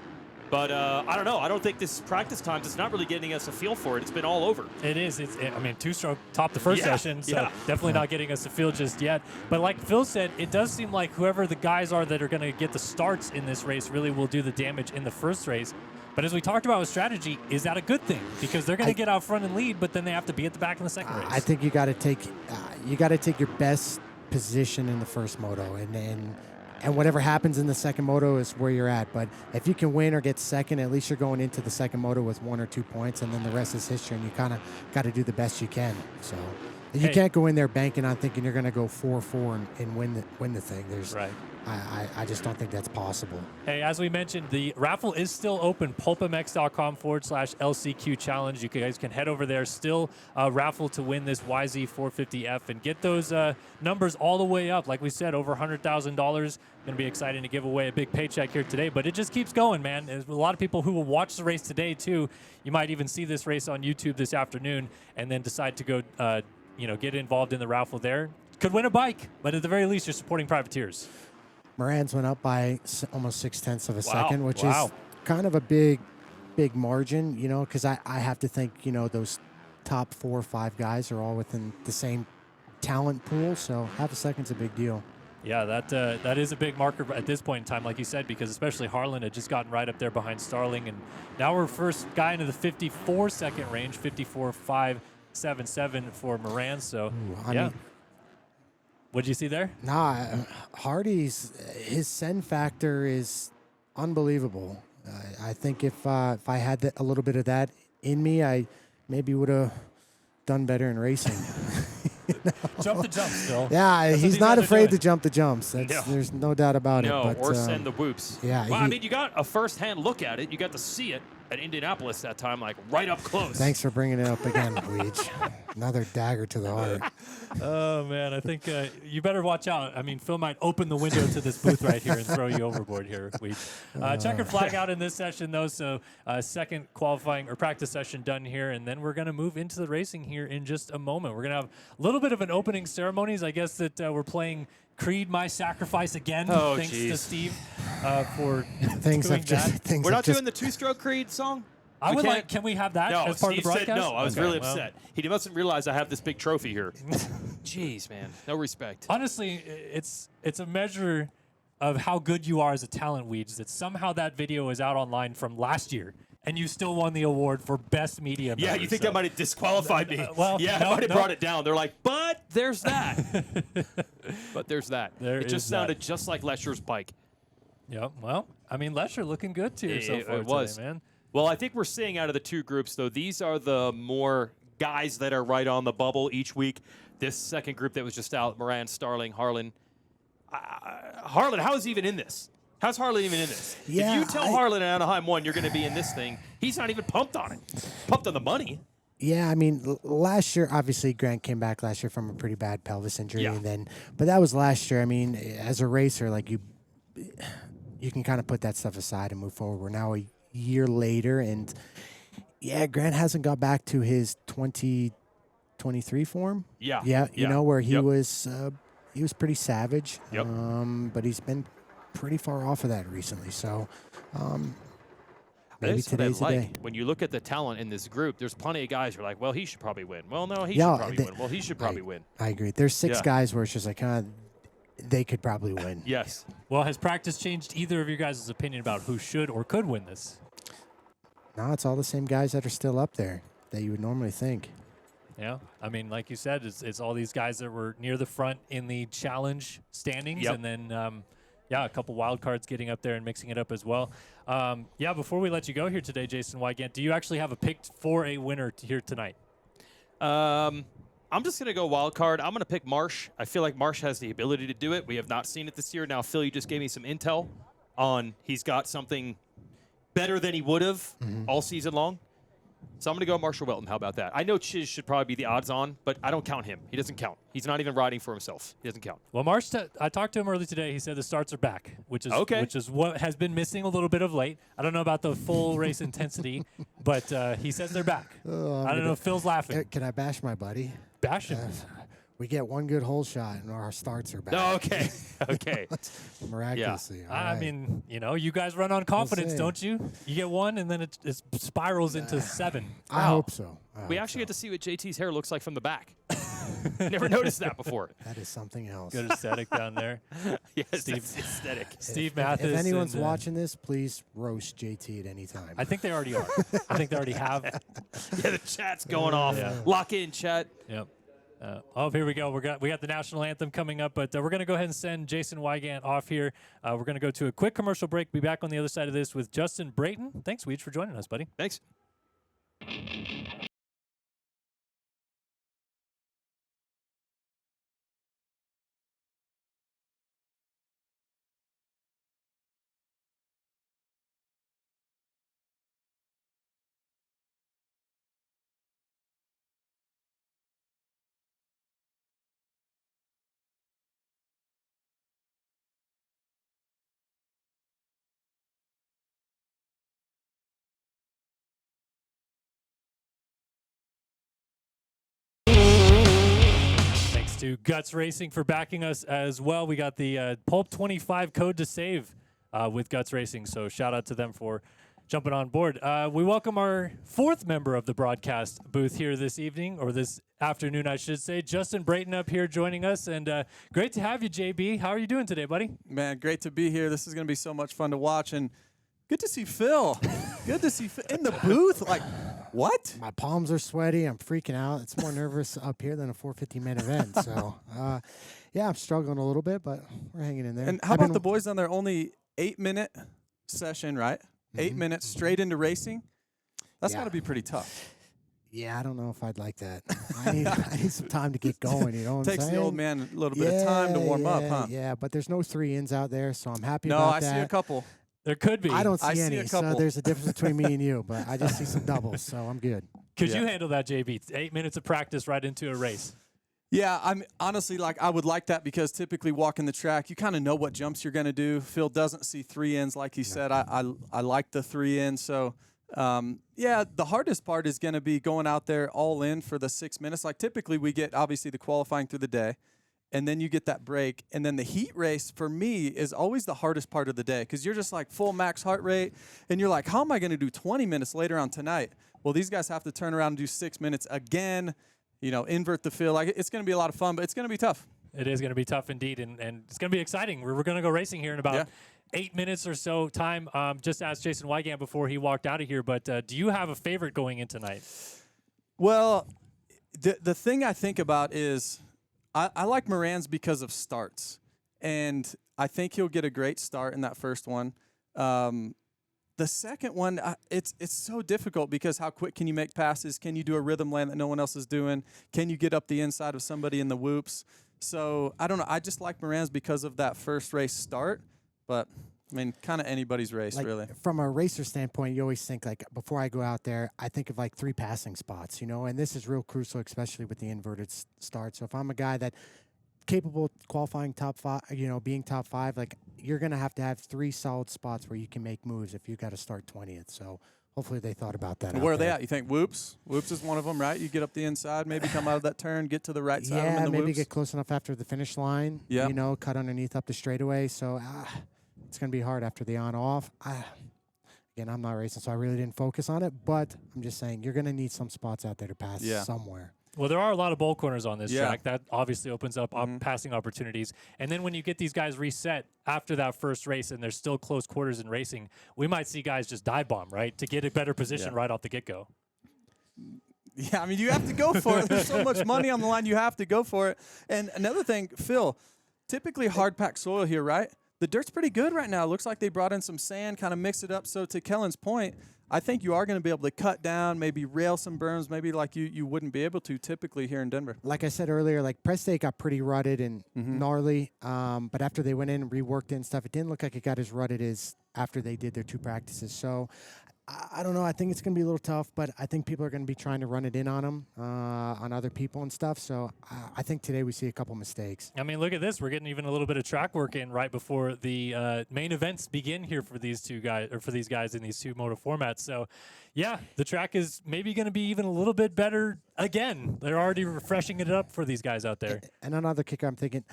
But I don't know. I don't think this practice times, it's not really getting us a feel for it. It's been all over. It is. I mean, 2-stroke top the first session, so definitely not getting us a feel just yet. But like Phil said, it does seem like whoever the guys are that are going to get the starts in this race really will do the damage in the first race. But as we talked about with strategy, is that a good thing? Because they're going to get out front and lead, but then they have to be at the back in the second race. I think you got to take your best position in the first moto, and whatever happens in the second moto is where you're at. But if you can win or get second, at least you're going into the second moto with 1 or 2 points, and then the rest is history, and you kind of got to do the best you can. So And you can't go in there banking on thinking you're going to go 4-4 and win the thing. Right. I just don't think that's possible. Hey, as we mentioned, the raffle is still open, pulpmx.com/LCQ challenge. You guys can head over there. Still raffle to win this YZ450F and get those numbers all the way up. Like we said, over $100,000. Going to be exciting to give away a big paycheck here today, but it just keeps going, man. There's a lot of people who will watch the race today, too. You might even see this race on YouTube this afternoon and then decide to go get involved in the raffle there. Could win a bike, but at the very least, you're supporting privateers. Moran's went up by almost 0.6 of a second, which Wow. is kind of a big margin, because I have to think, those top 4 or 5 guys are all within the same talent pool, so half a second's a big deal. Yeah, that is a big marker at this point in time, like you said, because especially Harlan had just gotten right up there behind Starling, and now we're first guy into the 54-second range, 54.577 for Moran. So, yeah. What'd you see there? Nah, Hardy's his send factor is unbelievable. I think if I had a little bit of that in me, I maybe would have done better in racing. Jump the jumps, Phil. Yeah, That's he's not afraid to jump the jumps. There's no doubt about it. No, But, or send the whoops. Yeah. Well, I mean, you got a first-hand look at it. You got to see it at Indianapolis that time, like right up close. Thanks for bringing it up again, Weege. Another dagger to the heart. Oh, man, I think you better watch out. I mean, Phil might open the window to this booth right here and throw you overboard here, Weege. Checkered flag out in this session, though, so second qualifying or practice session done here, and then we're going to move into the racing here in just a moment. We're going to have a little bit of an opening ceremonies. I guess that we're playing Creed, My Sacrifice again. Oh, thanks to Steve for Things doing have just that. We're not doing the two-stroke Creed song? I would like. Can we have that No, as part Steve of the broadcast? said no. I was Okay, really well. upset. He mustn't realize I have this big trophy here. Jeez, man. No respect. Honestly, it's a measure of how good you are as a talent, Weege, that somehow that video is out online from last year, and you still won the award for best media. Yeah, member, you think so. that might have disqualified me? Well, yeah, no, I might have no. brought it down. They're like, but there's that. But there's that. There it just is that. sounded just like Lesher's bike. Yeah, well, I mean, Lesher looking good too so far It was. today, man. Well, I think we're seeing out of the two groups, though, these are the more guys that are right on the bubble each week. This second group that was just out, Moran, Starling, Harlan. Harlan, how is he even in this? How's Harlan even in this? Yeah, if you tell Harlan at Anaheim 1 you're going to be in this thing, he's not even pumped on it. Pumped on the money. Yeah, I mean, last year, obviously, Grant came back last year from a pretty bad pelvis injury, Yeah. and then, but that was last year. I mean, as a racer, like you can kind of put that stuff aside and move forward. We're now a year later, and yeah, Grant hasn't got back to his 2023 form. Yeah, you know, where he Yep. was pretty savage. Yep. But he's been pretty far off of that recently. So, maybe That's what I today's the like. day. When you look at the talent in this group, there's plenty of guys who are like, well, he should probably win. Well, no, he Yeah, should probably win. Well, he should probably win. I agree. There's 6 Yeah. guys where it's just like, they could probably win. Yes. Well, has practice changed either of you guys' opinion about who should or could win this? No, it's all the same guys that are still up there that you would normally think. Yeah, I mean, like you said, it's all these guys that were near the front in the challenge standings, Yep. and then a couple wild cards getting up there and mixing it up as well. Before we let you go here today, Jason Weigandt, do you actually have a pick for a winner here tonight? I'm just going to go wild card. I'm going to pick Marsh. I feel like Marsh has the ability to do it. We have not seen it this year. Now, Phil, you just gave me some intel on he's got something better than he would have all season long. So I'm going to go Marshall Welton. How about that? I know Chiz should probably be the odds on, but I don't count him. He doesn't count. He's not even riding for himself. He doesn't count. Well, Marsh, I talked to him early today. He said the starts are back, which is Okay. which is what has been missing a little bit of late. I don't know about the full race intensity, but he says they're back. I don't know if Phil's laughing. Can I bash my buddy? Bash him. We get one good hole shot and our starts are back. Oh, okay. Okay. Miraculously. all I right. mean, you guys run on confidence, see. don't you? You get one, and then it spirals into 7. I hope so. We actually get to see what JT's hair looks like from the back. Never noticed that before. That is something else. Good aesthetic down there. Yes, Steve- that's aesthetic. Steve Mathis. If anyone's and, watching this, please roast JT at any time. I think they already are. I think they already have. Yeah, the chat's going off. Yeah. Lock in, chat. Yep. Here we go. We got the national anthem coming up, but we're going to go ahead and send Jason Weigandt off here. We're going to go to a quick commercial break. Be back on the other side of this with Justin Brayton. Thanks, Weege, for joining us, buddy. Thanks. to Guts Racing for backing us as well. We got the Pulp25 code to save with Guts Racing, so shout out to them for jumping on board. We welcome our fourth member of the broadcast booth here this evening, or this afternoon, I should say. Justin Brayton up here joining us, and great to have you, JB. How are you doing today, buddy? Man, great to be here. This is going to be so much fun to watch, and good to see Phil. Good to see Phil in the booth. Like, what? My palms are sweaty. I'm freaking out. It's more nervous up here than a 450 main event. So, yeah, I'm struggling a little bit, but we're hanging in there. And how about the boys on their only 8-minute session, right? 8 minutes straight into racing. That's got to be pretty tough. Yeah, I don't know if I'd like that. I need some time to get going. You know what I'm Takes saying? the old man a little bit of time to warm up, huh? Yeah, but there's no 3-ins out there, so I'm happy about that. No, I see a couple. There could be. I don't see I see any, a so couple. there's a difference between me and you, but I just see some doubles, so I'm good. Could you handle that, JB? 8 minutes of practice right into a race. Yeah, I'm honestly I would like that because typically walking the track, you kind of know what jumps you're going to do. Phil doesn't see 3-ins like he said. I like the 3-ins. So, yeah, the hardest part is going to be going out there all in for the 6 minutes. Like typically we get obviously the qualifying through the day, and then you get that break. And then the heat race for me is always the hardest part of the day because you're just like full max heart rate, and you're like, how am I going to do 20 minutes later on tonight? Well, these guys have to turn around and do 6 minutes again. You know, invert the field. Like it's going to be a lot of fun, but it's going to be tough. It is going to be tough indeed, and it's going to be exciting. We're going to go racing here in about 8 minutes or so time. Just asked Jason Weigandt before he walked out of here, but do you have a favorite going in tonight? Well, the thing I think about is I like Moran's because of starts, and I think he'll get a great start in that first one. The second one, it's so difficult because how quick can you make passes? Can you do a rhythm land that no one else is doing? Can you get up the inside of somebody in the whoops? So, I don't know. I just like Moran's because of that first race start. But, I mean, kind of anybody's race, Like, really. from a racer standpoint, you always think, like, before I go out there, I think of, like, 3 passing spots, you know? And this is real crucial, especially with the inverted start. So if I'm a guy that capable of qualifying top 5, you know, being top 5, like, you're going to have 3 solid spots where you can make moves if you got to start 20th. So hopefully they thought about that. Where are they at? You think whoops? Whoops is one of them, right? You get up the inside, maybe come out of that turn, get to the right side of them in the maybe whoops. get close enough after the finish line, you know, cut underneath up the straightaway. So it's going to be hard after the on-off. Again, I'm not racing, so I really didn't focus on it. But I'm just saying you're going to need some spots out there to pass somewhere. Well, there are a lot of bowl corners on this track. That obviously opens up passing opportunities. And then when you get these guys reset after that first race and there's still close quarters in racing, we might see guys just dive bomb, right, to get a better position right off the get-go. Yeah, I mean, you have to go for it. There's so much money on the line, you have to go for it. And another thing, Phil, typically hard-packed soil here, right? The dirt's pretty good right now. It looks like they brought in some sand, kind of mixed it up. So to Kellen's point, I think you are going to be able to cut down, maybe rail some berms, maybe like you wouldn't be able to typically here in Denver. Like I said earlier, like Press State got pretty rutted and gnarly, but after they went in and reworked it and stuff, it didn't look like it got as rutted as after they did their 2 practices. So I don't know. I think it's going to be a little tough, but I think people are going to be trying to run it in on them, on other people and stuff. So I think today we see a couple mistakes. I mean, look at this. We're getting even a little bit of track work in right before the main events begin here for these two guys, or for these guys in these 2 moto formats. So, yeah, the track is maybe going to be even a little bit better again. They're already refreshing it up for these guys out there. And another kicker, I'm thinking,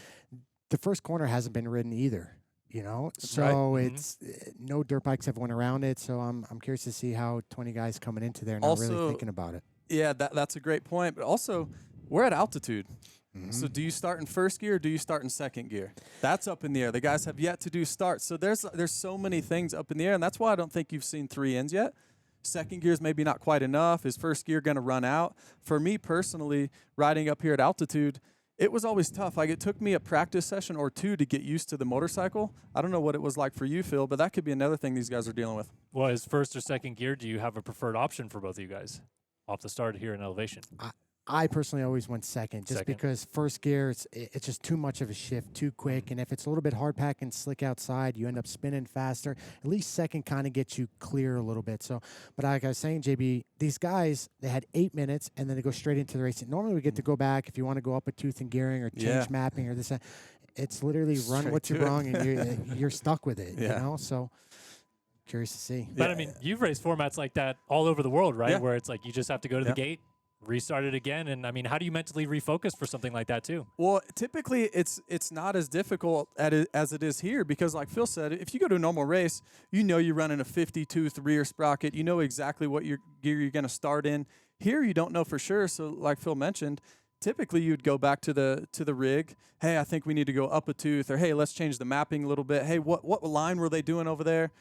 the first corner hasn't been ridden either. You know, That's so it's no dirt bikes have went around it. So I'm curious to see how 20 guys coming into there not really thinking about it. Yeah, that's a great point. But also, we're at altitude. So do you start in first gear or do you start in second gear? That's up in the air. The guys have yet to do starts. So there's so many things up in the air, and that's why I don't think you've seen 3-ins yet. Second gear is maybe not quite enough. Is first gear going to run out? For me personally, riding up here at altitude, it was always tough. Like, it took me a practice session or 2 to get used to the motorcycle. I don't know what it was like for you, Phil, but that could be another thing these guys are dealing with. Well, is first or second gear, do you have a preferred option for both of you guys off the start here in elevation? I personally always went second, just because first gear, it's just too much of a shift, too quick. And if it's a little bit hard pack and slick outside, you end up spinning faster. At least second kind of gets you clear a little bit. So, but like I was saying, JB, these guys, they had 8 minutes and then they go straight into the race. Normally we get to go back if you want to go up a tooth and gearing or change mapping or this. It's literally run what you're wrong and you're stuck with it, you know? So curious to see. But I mean, you've raced formats like that all over the world, right? Where it's like you just have to go to the gate, restart it again. And I mean, how do you mentally refocus for something like that too? Well, typically it's not as difficult as it is here because, like Phil said, if you go to a normal race, you know you're running a 50-tooth rear sprocket. You know exactly what gear you're going to start in. Here, you don't know for sure. So, like Phil mentioned, typically you'd go back to the rig. Hey, I think we need to go up a tooth, or hey, let's change the mapping a little bit. Hey, what line were they doing over there?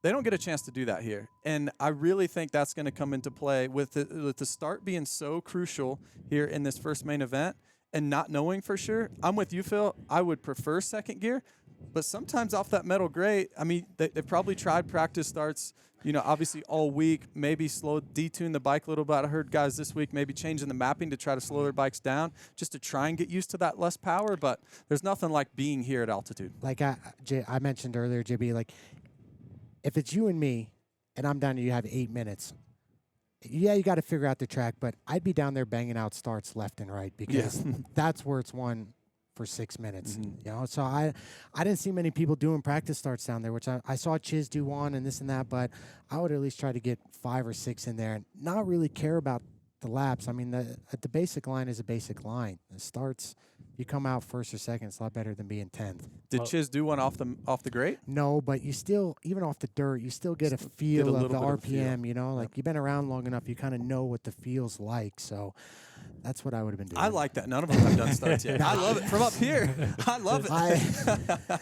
They don't get a chance to do that here. And I really think that's going to come into play with the start being so crucial here in this first main event and not knowing for sure. I'm with you, Phil. I would prefer second gear, but sometimes off that metal grate, I mean, they've probably tried practice starts, obviously all week, maybe detune the bike a little bit. I heard guys this week maybe changing the mapping to try to slow their bikes down just to try and get used to that less power, but there's nothing like being here at altitude. Like I mentioned earlier, JB, like, if it's you and me, and I'm down to you have 8 minutes, yeah, you got to figure out the track, but I'd be down there banging out starts left and right because that's where it's won for 6 minutes. So I didn't see many people doing practice starts down there, which I saw Chiz do one and this and that, but I would at least try to get 5 or 6 in there and not really care about the laps. I mean, the basic line is a basic line. The starts, you come out first or second, it's a lot better than being 10th. Did Chiz do one off the grate? No, but you still, even off the dirt, you still get a feel of the RPM, like you've been around long enough, you kind of know what the feel's like. So that's what I would have been doing. I like that. None of them have done starts yet. I love it. From up here, I love it.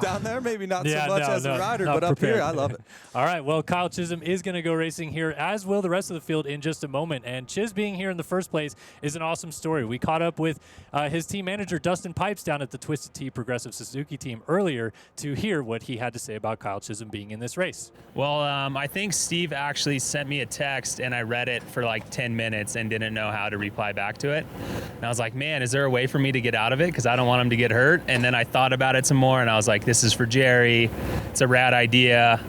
Down there, maybe not so much as a rider, but up here, I love it. All right, well, Kyle Chisholm is going to go racing here, as will the rest of the field in just a moment. And Chiz being here in the first place is an awesome story. We caught up with his team manager, Dustin Pipes, down at the Twisted Tea Progressive Suzuki team earlier to hear what he had to say about Kyle Chisholm being in this race. Well, I think Steve actually sent me a text, and I read it for like 10 minutes and didn't know how to reply back to it. And I was like, man, is there a way for me to get out of it? Because I don't want him to get hurt. And then I thought about it some more, and I was like, this is for Jerry. It's a rad idea.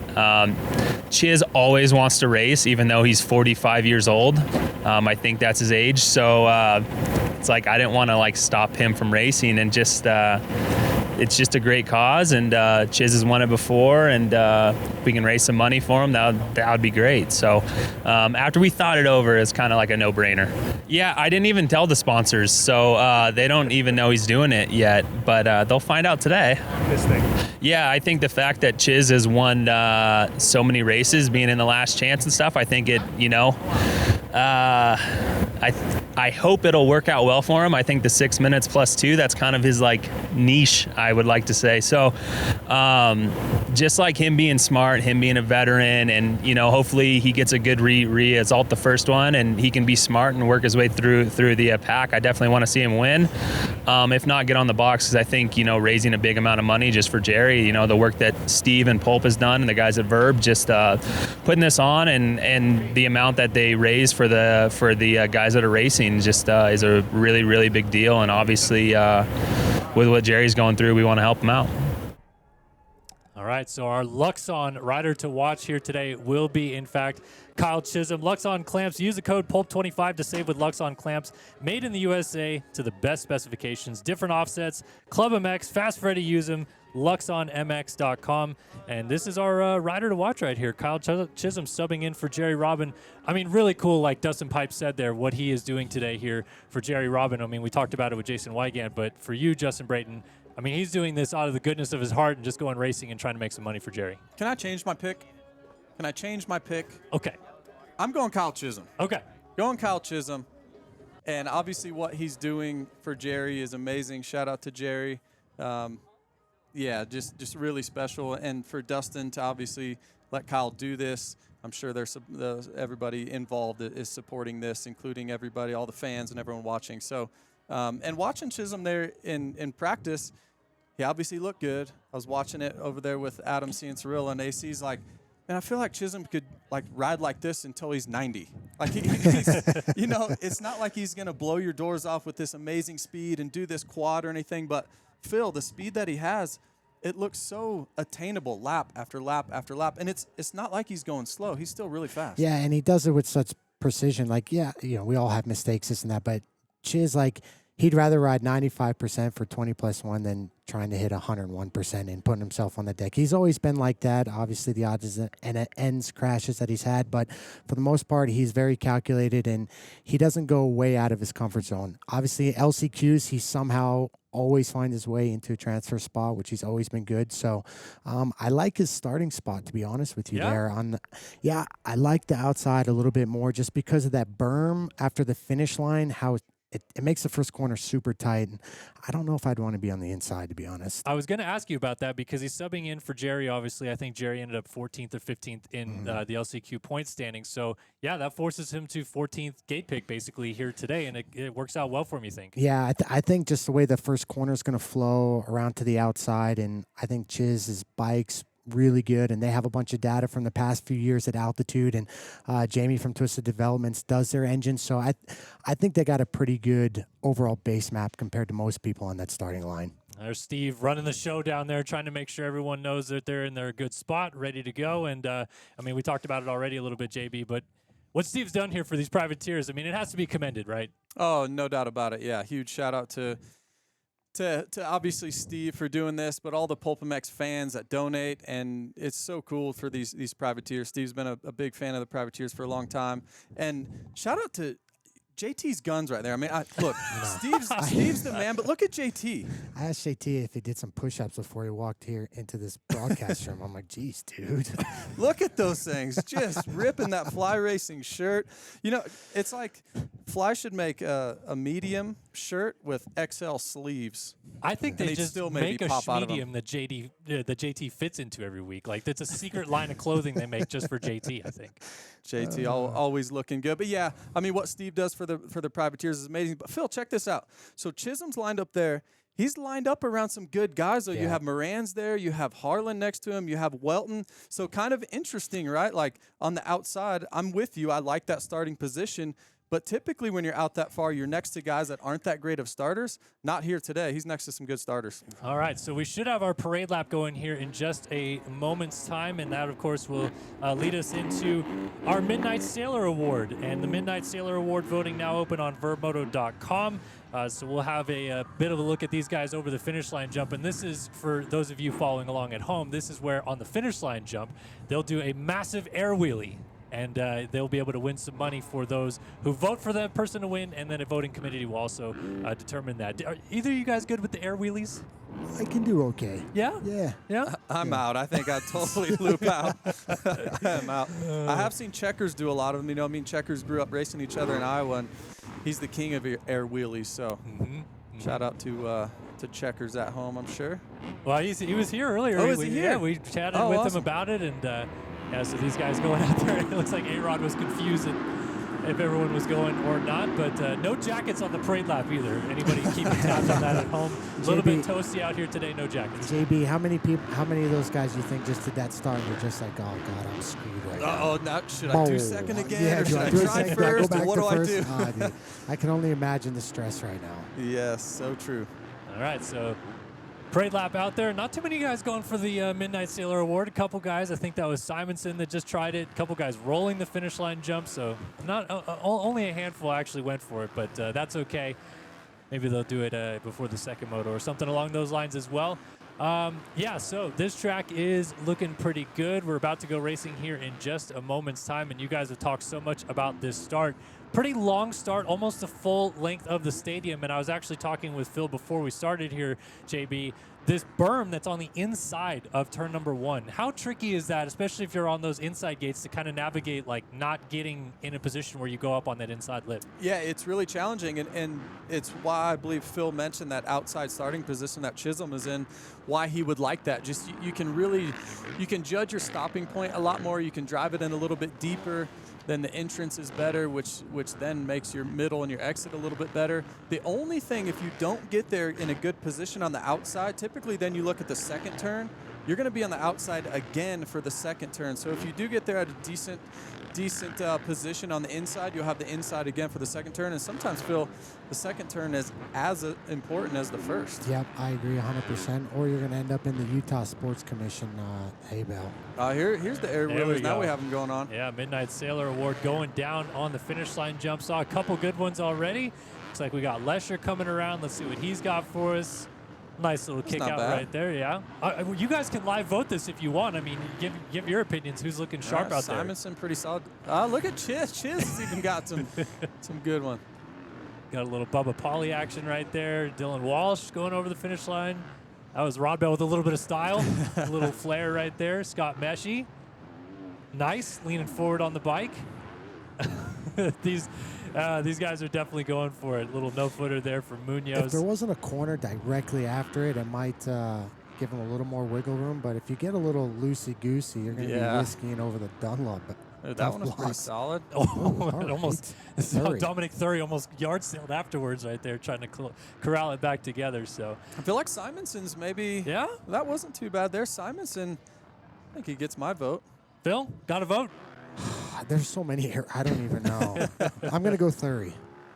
Chiz always wants to race, even though he's 45 years old. I think that's his age. So it's like I didn't want to like stop him from racing, and just it's just a great cause. And Chiz has won it before, and if we can raise some money for him, that would be great. So after we thought it over, it's kind of like a no-brainer. Yeah, I didn't even tell the sponsors, so they don't even know he's doing it yet, but they'll find out today. This thing. Yeah, I think the fact that Chiz has won so many races, being in the last chance and stuff, I think it, I hope it'll work out well for him. I think the 6 minutes plus 2, that's kind of his like niche, I would like to say. So just like him being smart, him being a veteran, and hopefully he gets a good result the first one, and he can be smart and work his way through the pack. I definitely want to see him win. If not, get on the box, because I think raising a big amount of money just for Jerry, the work that Steve and Pulp has done and the guys at Verb, just putting this on, and the amount that they raise for the guys that are racing just is a really, really big deal. And obviously with what Jerry's going through, we want to help him out. All right, so our Luxon rider to watch here today will be, in fact, Kyle Chisholm. Luxon clamps, use the code PULP25 to save with Luxon clamps. Made in the USA to the best specifications, different offsets, Club MX, fast for ready to use them, LuxonMX.com. And this is our rider to watch right here. Kyle Chisholm subbing in for Jerry Robin. I mean, really cool, like Dustin Pipes said there, what he is doing today here for Jerry Robin. I mean, we talked about it with Jason Weigandt, but for you, Justin Brayton, I mean, he's doing this out of the goodness of his heart and just going racing and trying to make some money for Jerry. Can I change my pick? Okay. I'm going Kyle Chisholm. Okay. Going Kyle Chisholm. And obviously what he's doing for Jerry is amazing. Shout out to Jerry. Yeah, just really special. And for Dustin to obviously let Kyle do this, I'm sure everybody involved is supporting this, including everybody, all the fans and everyone watching. So, and watching Chisholm there in practice, he obviously looked good. I was watching it over there with Adam Cianciarulla, and AC's like, man, I feel like Chisholm could like ride like this until he's 90. Like he's, it's not like he's gonna blow your doors off with this amazing speed and do this quad or anything. But Phil, the speed that he has, it looks so attainable lap after lap after lap, and it's not like he's going slow. He's still really fast. Yeah, and he does it with such precision. Like, we all have mistakes, this and that, but Chiz, like, he'd rather ride 95% for 20+1 than trying to hit 101% and putting himself on the deck. He's always been like that. Obviously, the odds and it ends crashes that he's had, but for the most part, he's very calculated and he doesn't go way out of his comfort zone. Obviously, LCQs, he somehow always finds his way into a transfer spot, which he's always been good. So I like his starting spot, to be honest with you. There on I like the outside a little bit more just because of that berm after the finish line, how it makes the first corner super tight. And I don't know if I'd want to be on the inside, to be honest. I was going to ask you about that because he's subbing in for Jerry, obviously. I think Jerry ended up 14th or 15th in the LCQ point standing. So, yeah, that forces him to 14th gate pick basically here today, and it works out well for him, you think? Yeah, I think just the way the first corner is going to flow around to the outside, and I think Chiz's bike's really good, and they have a bunch of data from the past few years at altitude, and Jamie from Twisted Developments does their engine, so I think they got a pretty good overall base map compared to most people on that starting line. There's Steve running the show down there, trying to make sure everyone knows that they're in their good spot, ready to go, and I mean, we talked about it already a little bit, JB, but what Steve's done here for these privateers, I mean, it has to be commended, right? Oh, no doubt about it. Yeah, huge shout out to obviously Steve for doing this, but all the PulpMX fans that donate, and it's so cool for these privateers. Steve's been a big fan of the privateers for a long time, and shout out to JT's guns right there. I mean, look, Steve's the man, but look at JT. I asked JT if he did some push-ups before he walked here into this broadcast room. I'm like, geez, dude. Look at those things, just ripping that Fly Racing shirt. You know, it's like Fly should make a medium shirt with XL sleeves. I think they just still make a medium that JT fits into every week. Like, that's a secret line of clothing they make just for JT, I think. JT always looking good. But yeah, I mean, what Steve does for the privateers is amazing. But Phil, check this out. So Chisholm's lined up there. He's lined up around some good guys, though. Yeah. You have Moran's there. You have Harlan next to him. You have Welton. So kind of interesting, right? Like, on the outside, I'm with you. I like that starting position. But typically when you're out that far, you're next to guys that aren't that great of starters. Not here today. He's next to some good starters. All right, so we should have our parade lap going here in just a moment's time, and that, of course, will lead us into our Midnight Sailor Award. And the Midnight Sailor Award voting now open on vurbmoto.com. So we'll have a bit of a look at these guys over the finish line jump. And this is, for those of you following along at home, this is where on the finish line jump, they'll do a massive air wheelie. And they'll be able to win some money for those who vote for that person to win, and then a voting committee will also determine that. Are either of you guys good with the air wheelies? I can do okay. Yeah? Yeah. Yeah? I'm out. I think I'd totally loop out. I'm out. I have seen Checkers do a lot of them. You know, I mean, Checkers grew up racing each other in Iowa, and he's the king of air wheelies. So shout out to Checkers at home, I'm sure. Well, he was here earlier. Oh, is he here? Yeah, we chatted with him about it, and yeah, so these guys going out there, it looks like A-Rod was confused if everyone was going or not, but no jackets on the parade lap either. Anybody keeping tabs on that at home? A little bit toasty out here today, no jackets. JB, how many of those guys you think just did that start and you're just like, oh, God, I'm screwed right now? Oh, now should I do second again, or should I try first, or what do I do? Dude, I can only imagine the stress right now. Yes, so true. All right, so parade lap out there. Not too many guys going for the Midnight Sailor Award. A couple guys. I think that was Simonson that just tried it. A couple guys rolling the finish line jump. So not only a handful actually went for it, but that's okay. Maybe they'll do it before the second moto or something along those lines as well. Yeah, so this track is looking pretty good. We're about to go racing here in just a moment's time, and you guys have talked so much about this start. Pretty long start, almost the full length of the stadium, and I was actually talking with Phil before we started here, JB. This berm that's on the inside of turn number 1, how tricky is that, especially if you're on those inside gates, to kind of navigate, like, not getting in a position where you go up on that inside lip? Yeah, it's really challenging, and it's why I believe Phil mentioned that outside starting position that Chisholm is in, why he would like that. Just you can judge your stopping point a lot more. You can drive it in a little bit deeper. Then the entrance is better, which then makes your middle and your exit a little bit better. The only thing, if you don't get there in a good position on the outside, typically then you look at the second turn, you're going to be on the outside again for the second turn. So if you do get there at a decent position on the inside, you'll have the inside again for the second turn. And sometimes, Phil, the second turn is as important as the first. Yep, I agree 100%. Or you're going to end up in the Utah Sports Commission hay bale. Here's the air wheelers. Now we have them going on. Yeah, Midnight Sailor Award going down on the finish line jump. Saw a couple good ones already. Looks like we got Lesher coming around. Let's see what he's got for us. Nice little kick out right there, yeah. You guys can live vote this if you want. I mean, give your opinions. Who's looking sharp out there? Simonson, pretty solid. Look at Chiz. Chiz has even got some good one. Got a little Bubba Polly action right there. Dylan Walsh going over the finish line. That was Rod Bell with a little bit of style. A little flair right there. Scott Meshy. Nice, leaning forward on the bike. These guys are definitely going for it. Little no-footer there for Munoz. If there wasn't a corner directly after it, it might give him a little more wiggle room. But if you get a little loosey-goosey, you're going to be risking over the Dunlop. That one was pretty solid. Almost. Dominic Thury almost yard sailed afterwards right there, trying to corral it back together. So I feel like Simonson's maybe. Yeah, that wasn't too bad there. Simonson, I think he gets my vote. Phil, got a vote? There's so many here. I don't even know. I'm going to go Thury.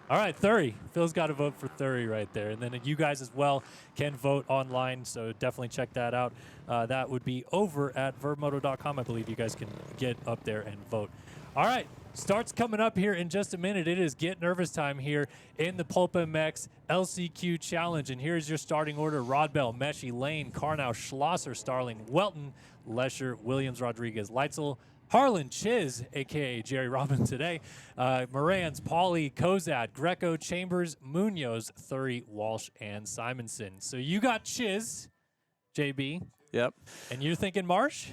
All right, Thury. Phil's got a vote for Thury right there. And then you guys as well can vote online, so definitely check that out. That would be over at vurbmoto.com. I believe you guys can get up there and vote. All right, starts coming up here in just a minute. It is Get Nervous time here in the PulpMX LCQ Challenge. And here's your starting order. Rod Bell, Meshy, Lane, Carnow, Schlosser, Starling, Welton, Lesher, Williams, Rodriguez, Leitzel, Harlan, Chiz, a.k.a. Jerry Robin today, Morans, Pauly, Kozad, Greco, Chambers, Munoz, Thury, Walsh, and Simonson. So you got Chiz, JB. Yep. And you're thinking Marsh?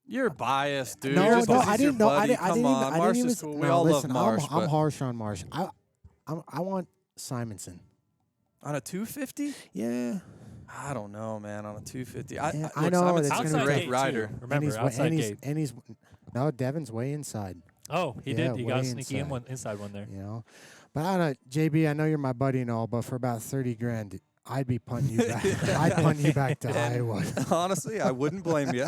You're biased, dude. No, I didn't know. I Come didn't on, even. Marsh I didn't is even. cool. We No, all listen, love Marsh. I'm harsh on Marsh. I want Simonson. On a 250? Yeah. I don't know, man. On a 250, I know Simonson's that's a great rider. Remember, outside gate. And he's no, Devin's way inside. Oh, he did. He got a sneaky inside one there. You know, but I don't know, JB. I know you're my buddy and all, but for about 30 grand, I'd be punting you back. I'd punt you back to Iowa. Honestly, I wouldn't blame you.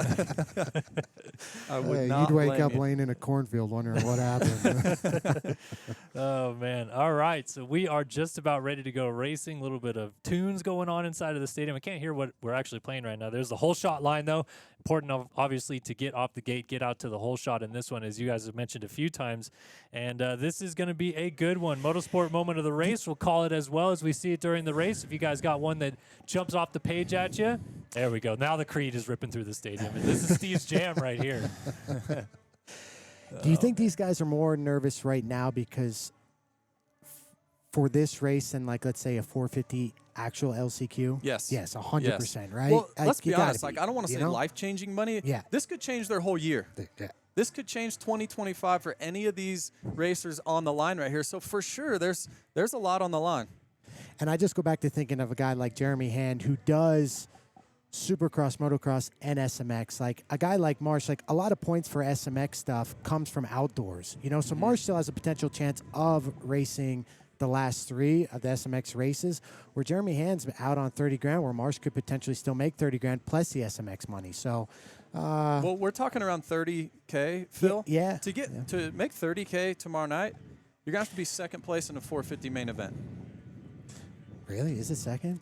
I would not. You'd wake blame up you. laying in a cornfield wondering what happened. Oh, man. All right. So we are just about ready to go racing. A little bit of tunes going on inside of the stadium. I can't hear what we're actually playing right now. There's the whole shot line, though. Important, obviously, to get off the gate, get out to the whole shot in this one, as you guys have mentioned a few times. And this is going to be a good one. Motorsport moment of the race. We'll call it as well as we see it during the race. If you guys got one that jumps off the page at you, there we go. Now the Creed is ripping through the stadium. And this is Steve's jam right here. Do you think these guys are more nervous right now because for this race than, like, let's say a 450 actual LCQ? Yes. Yes, 100%, right? Well, Like, let's be you gotta honest. Like, I don't want to say life-changing money. Yeah. This could change their whole year. Yeah. This could change 2025 for any of these racers on the line right here. So for sure, there's a lot on the line. And I just go back to thinking of a guy like Jeremy Hand who does Supercross, motocross, and SMX. Like a guy like Marsh, like a lot of points for SMX stuff comes from outdoors. You know, so Marsh still has a potential chance of racing the last 3 of the SMX races, where Jeremy Hand's out on 30 grand, where Marsh could potentially still make 30 grand plus the SMX money. So, well, we're talking around 30K, Phil. Yeah. To make 30K tomorrow night, you're gonna have to be second place in a 450 main event. Really, is it second?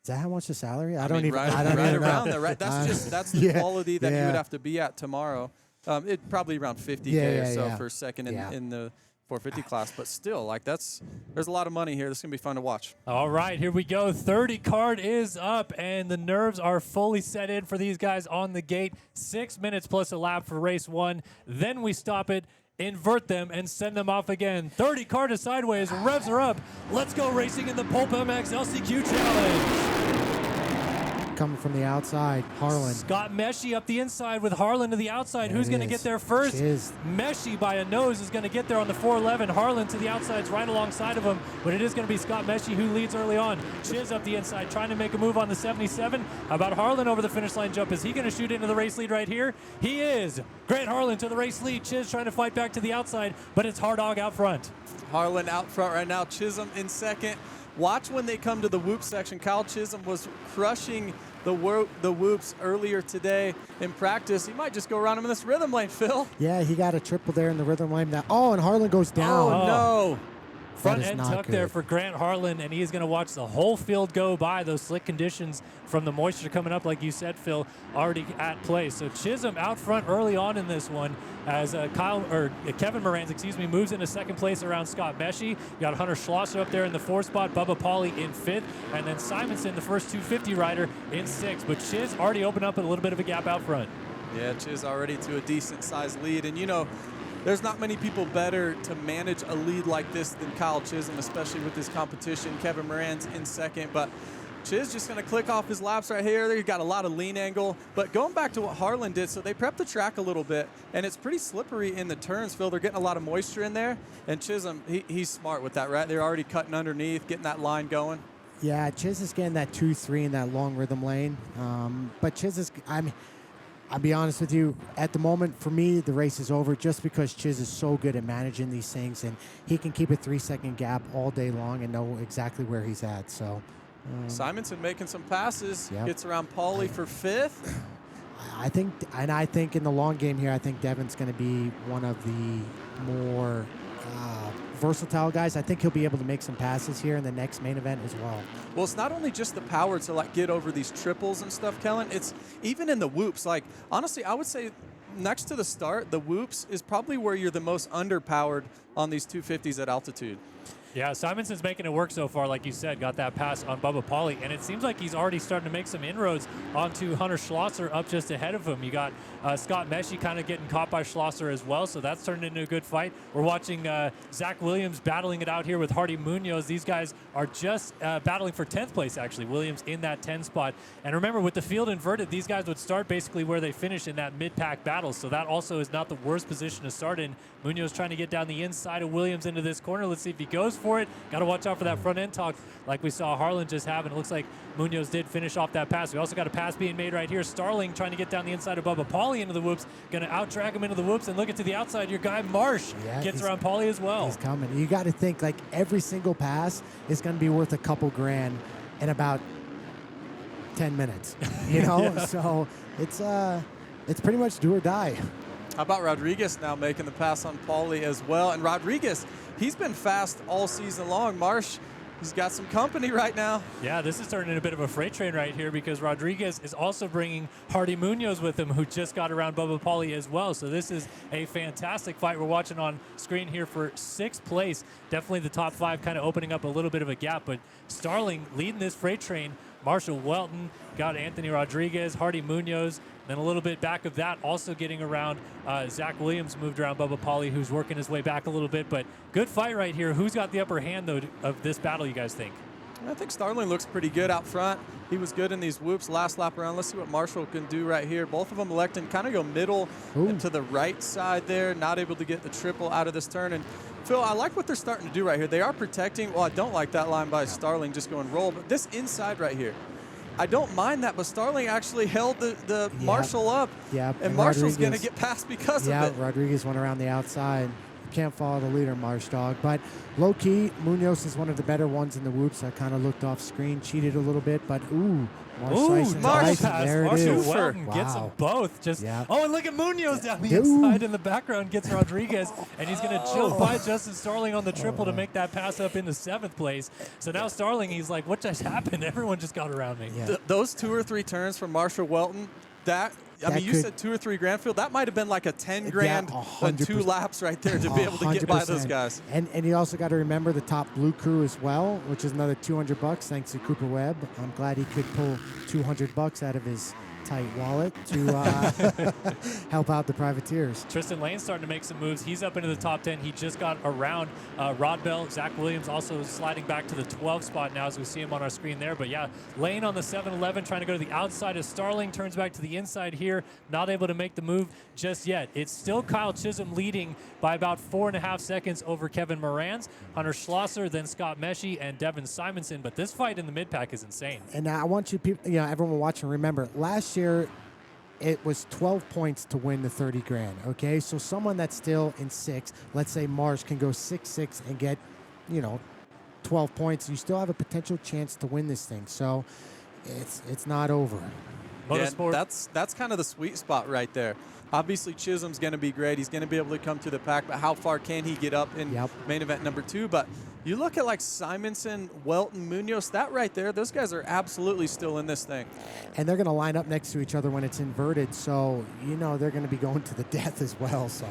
Is that how much the salary? I don't mean, even. right, I don't right even around know. there. Right, that's the quality that you would have to be at tomorrow. It probably around 50K or so for second in the 450 class, but still, like there's a lot of money here. This is gonna be fun to watch. All right, here we go. 30 card is up, and the nerves are fully set in for these guys on the gate. 6 minutes plus a lap for race 1. Then we stop it, invert them, and send them off again. 30 card is sideways. Revs are up. Let's go racing in the PulpMX LCQ Challenge. Coming from the outside, Harlan. Scott Meshy up the inside with Harlan to the outside. Who's going to get there first? Meshy by a nose is going to get there on the 411. Harlan to the outside's right alongside of him, but it is going to be Scott Meshy who leads early on. Chiz up the inside trying to make a move on the 77. How about Harlan over the finish line jump? Is he going to shoot into the race lead right here? He is. Grant Harlan to the race lead. Chiz trying to fight back to the outside, but it's Hard Dog out front. Harlan out front right now. Chisholm in second. Watch when they come to the whoop section. Kyle Chisholm was crushing the whoops earlier today in practice. He might just go around him in this rhythm lane, Phil. Yeah, he got a triple there in the rhythm lane. And Harlan goes down. Oh, no. Front is end not tuck there good. for Grant Harlan, and he's going to watch the whole field go by. Those slick conditions from the moisture coming up, like you said, Phil, already at play. So Chisholm out front early on in this one as Kevin Moranz, moves into second place around Scott Meshy. You got Hunter Schlosser up there in the 4th spot, Bubba Pauly in 5th, and then Simonson, the first 250 rider, in 6th. But Chiz already opened up a little bit of a gap out front. Yeah, Chiz already to a decent-sized lead. And, you know, there's not many people better to manage a lead like this than Kyle Chisholm, especially with this competition. Kevin Moran's in 2nd, but Chiz just going to click off his laps right here. He's got a lot of lean angle. But going back to what Harlan did, so they prepped the track a little bit, and it's pretty slippery in the turns, Phil. They're getting a lot of moisture in there. And Chisholm, he's smart with that, right? They're already cutting underneath, getting that line going. Yeah, Chiz is getting that 2-3 in that long rhythm lane. But Chiz is, I'll be honest with you, at the moment, for me, the race is over just because Chiz is so good at managing these things, and he can keep a 3-second gap all day long and know exactly where he's at. So Simonson making some passes, Yep. gets around Pauly for 5th. I think in the long game here, I think Devin's going to be one of the more versatile guys. I think he'll be able to make some passes here in the next main event as well. Well, it's not only just the power to like get over these triples and stuff, Kellen. It's even in the whoops. Like, honestly, I would say next to the start, the whoops is probably where you're the most underpowered on these 250s at altitude. Yeah, Simonson's making it work so far, like you said. Got that pass on Bubba Pauly, and it seems like he's already starting to make some inroads onto Hunter Schlosser up just ahead of him. You got Scott Meshy kind of getting caught by Schlosser as well, so that's turned into a good fight. We're watching Zach Williams battling it out here with Hardy Munoz. These guys are just battling for 10th place, actually. Williams in that 10 spot. And remember, with the field inverted, these guys would start basically where they finish in that mid-pack battle, so that also is not the worst position to start in. Munoz trying to get down the inside of Williams into this corner. Let's see if he goes for it. Got to watch out for that front end talk like we saw Harlan just have. And it looks like Munoz did finish off that pass. We also got a pass being made right here. Starling trying to get down the inside of Bubba Pauly into the whoops. Going to out-drag him into the whoops. And look at to the outside. Your guy Marsh gets around Pauly as well. He's coming. You got to think like every single pass is going to be worth a couple grand in about 10 minutes. You know? Yeah. So it's pretty much do or die. How about Rodriguez now making the pass on Pauly as well? And Rodriguez, he's been fast all season long. Marsh, he's got some company right now. Yeah, this is turning into a bit of a freight train right here because Rodriguez is also bringing Hardy Munoz with him, who just got around Bubba Pauly as well. So this is a fantastic fight we're watching on screen here for 6th place. Definitely the top 5 kind of opening up a little bit of a gap, but Starling leading this freight train. Marshall Welton got Anthony Rodriguez, Hardy Munoz. Then a little bit back of that, also getting around Zach Williams, moved around Bubba Pauly, who's working his way back a little bit. But good fight right here. Who's got the upper hand, though, of this battle, you guys think? I think Starling looks pretty good out front. He was good in these whoops last lap around. Let's see what Marshall can do right here. Both of them electing kind of go middle and to the right side there, not able to get the triple out of this turn. And Phil, I like what they're starting to do right here. They are protecting. Well, I don't like that line by Starling just going roll, but this inside right here, I don't mind that, but Starling actually held the Marshall up. Yeah, and Marshall's going to get past because of it. Yeah, Rodriguez went around the outside. Can't follow the leader, Marsh Dog. But low-key, Munoz is one of the better ones in the whoops. I kind of looked off screen, cheated a little bit, but Marsh pass. there it Marshall is. Welton Wow. gets them both. Yeah. Oh, and look at Munoz down the inside in the background, gets Rodriguez, and he's going to chill by Justin Starling on the triple to make that pass up into 7th place. So now Starling, he's like, what just happened? Everyone just got around me. Yeah. Those 2 or 3 turns from Marshall Welton, you said 2 or 3 grand, Phil. That might have been like a 10 grand on 2 laps right there to be able to get by those guys. And you also got to remember the top blue crew as well, which is another $200 thanks to Cooper Webb. I'm glad he could pull $200 out of his tight wallet to help out the privateers. Tristan Lane's starting to make some moves. He's up into the top 10. He just got around Rod Bell. Zach Williams also sliding back to the 12th spot now as we see him on our screen there. But yeah, Lane on the 7-11 trying to go to the outside of Starling. Turns back to the inside here. Not able to make the move just yet. It's still Kyle Chisholm leading by about 4.5 seconds over Kevin Moranz, Hunter Schlosser, then Scott Meshy, and Devin Simonson. But this fight in the mid-pack is insane. And I want you people, everyone watching, remember, last year it was 12 points to win the 30 grand, okay? So someone that's still in 6, let's say Marsh can go 6-6 and get, 12 points. You still have a potential chance to win this thing. So it's not over. Yeah, that's kind of the sweet spot right there. Obviously, Chisholm's going to be great. He's going to be able to come to the pack, but how far can he get up in main event number 2? But You look at like Simonson, Welton, Munoz, that right there, those guys are absolutely still in this thing. And they're going to line up next to each other when it's inverted, so you know they're going to be going to the death as well. So,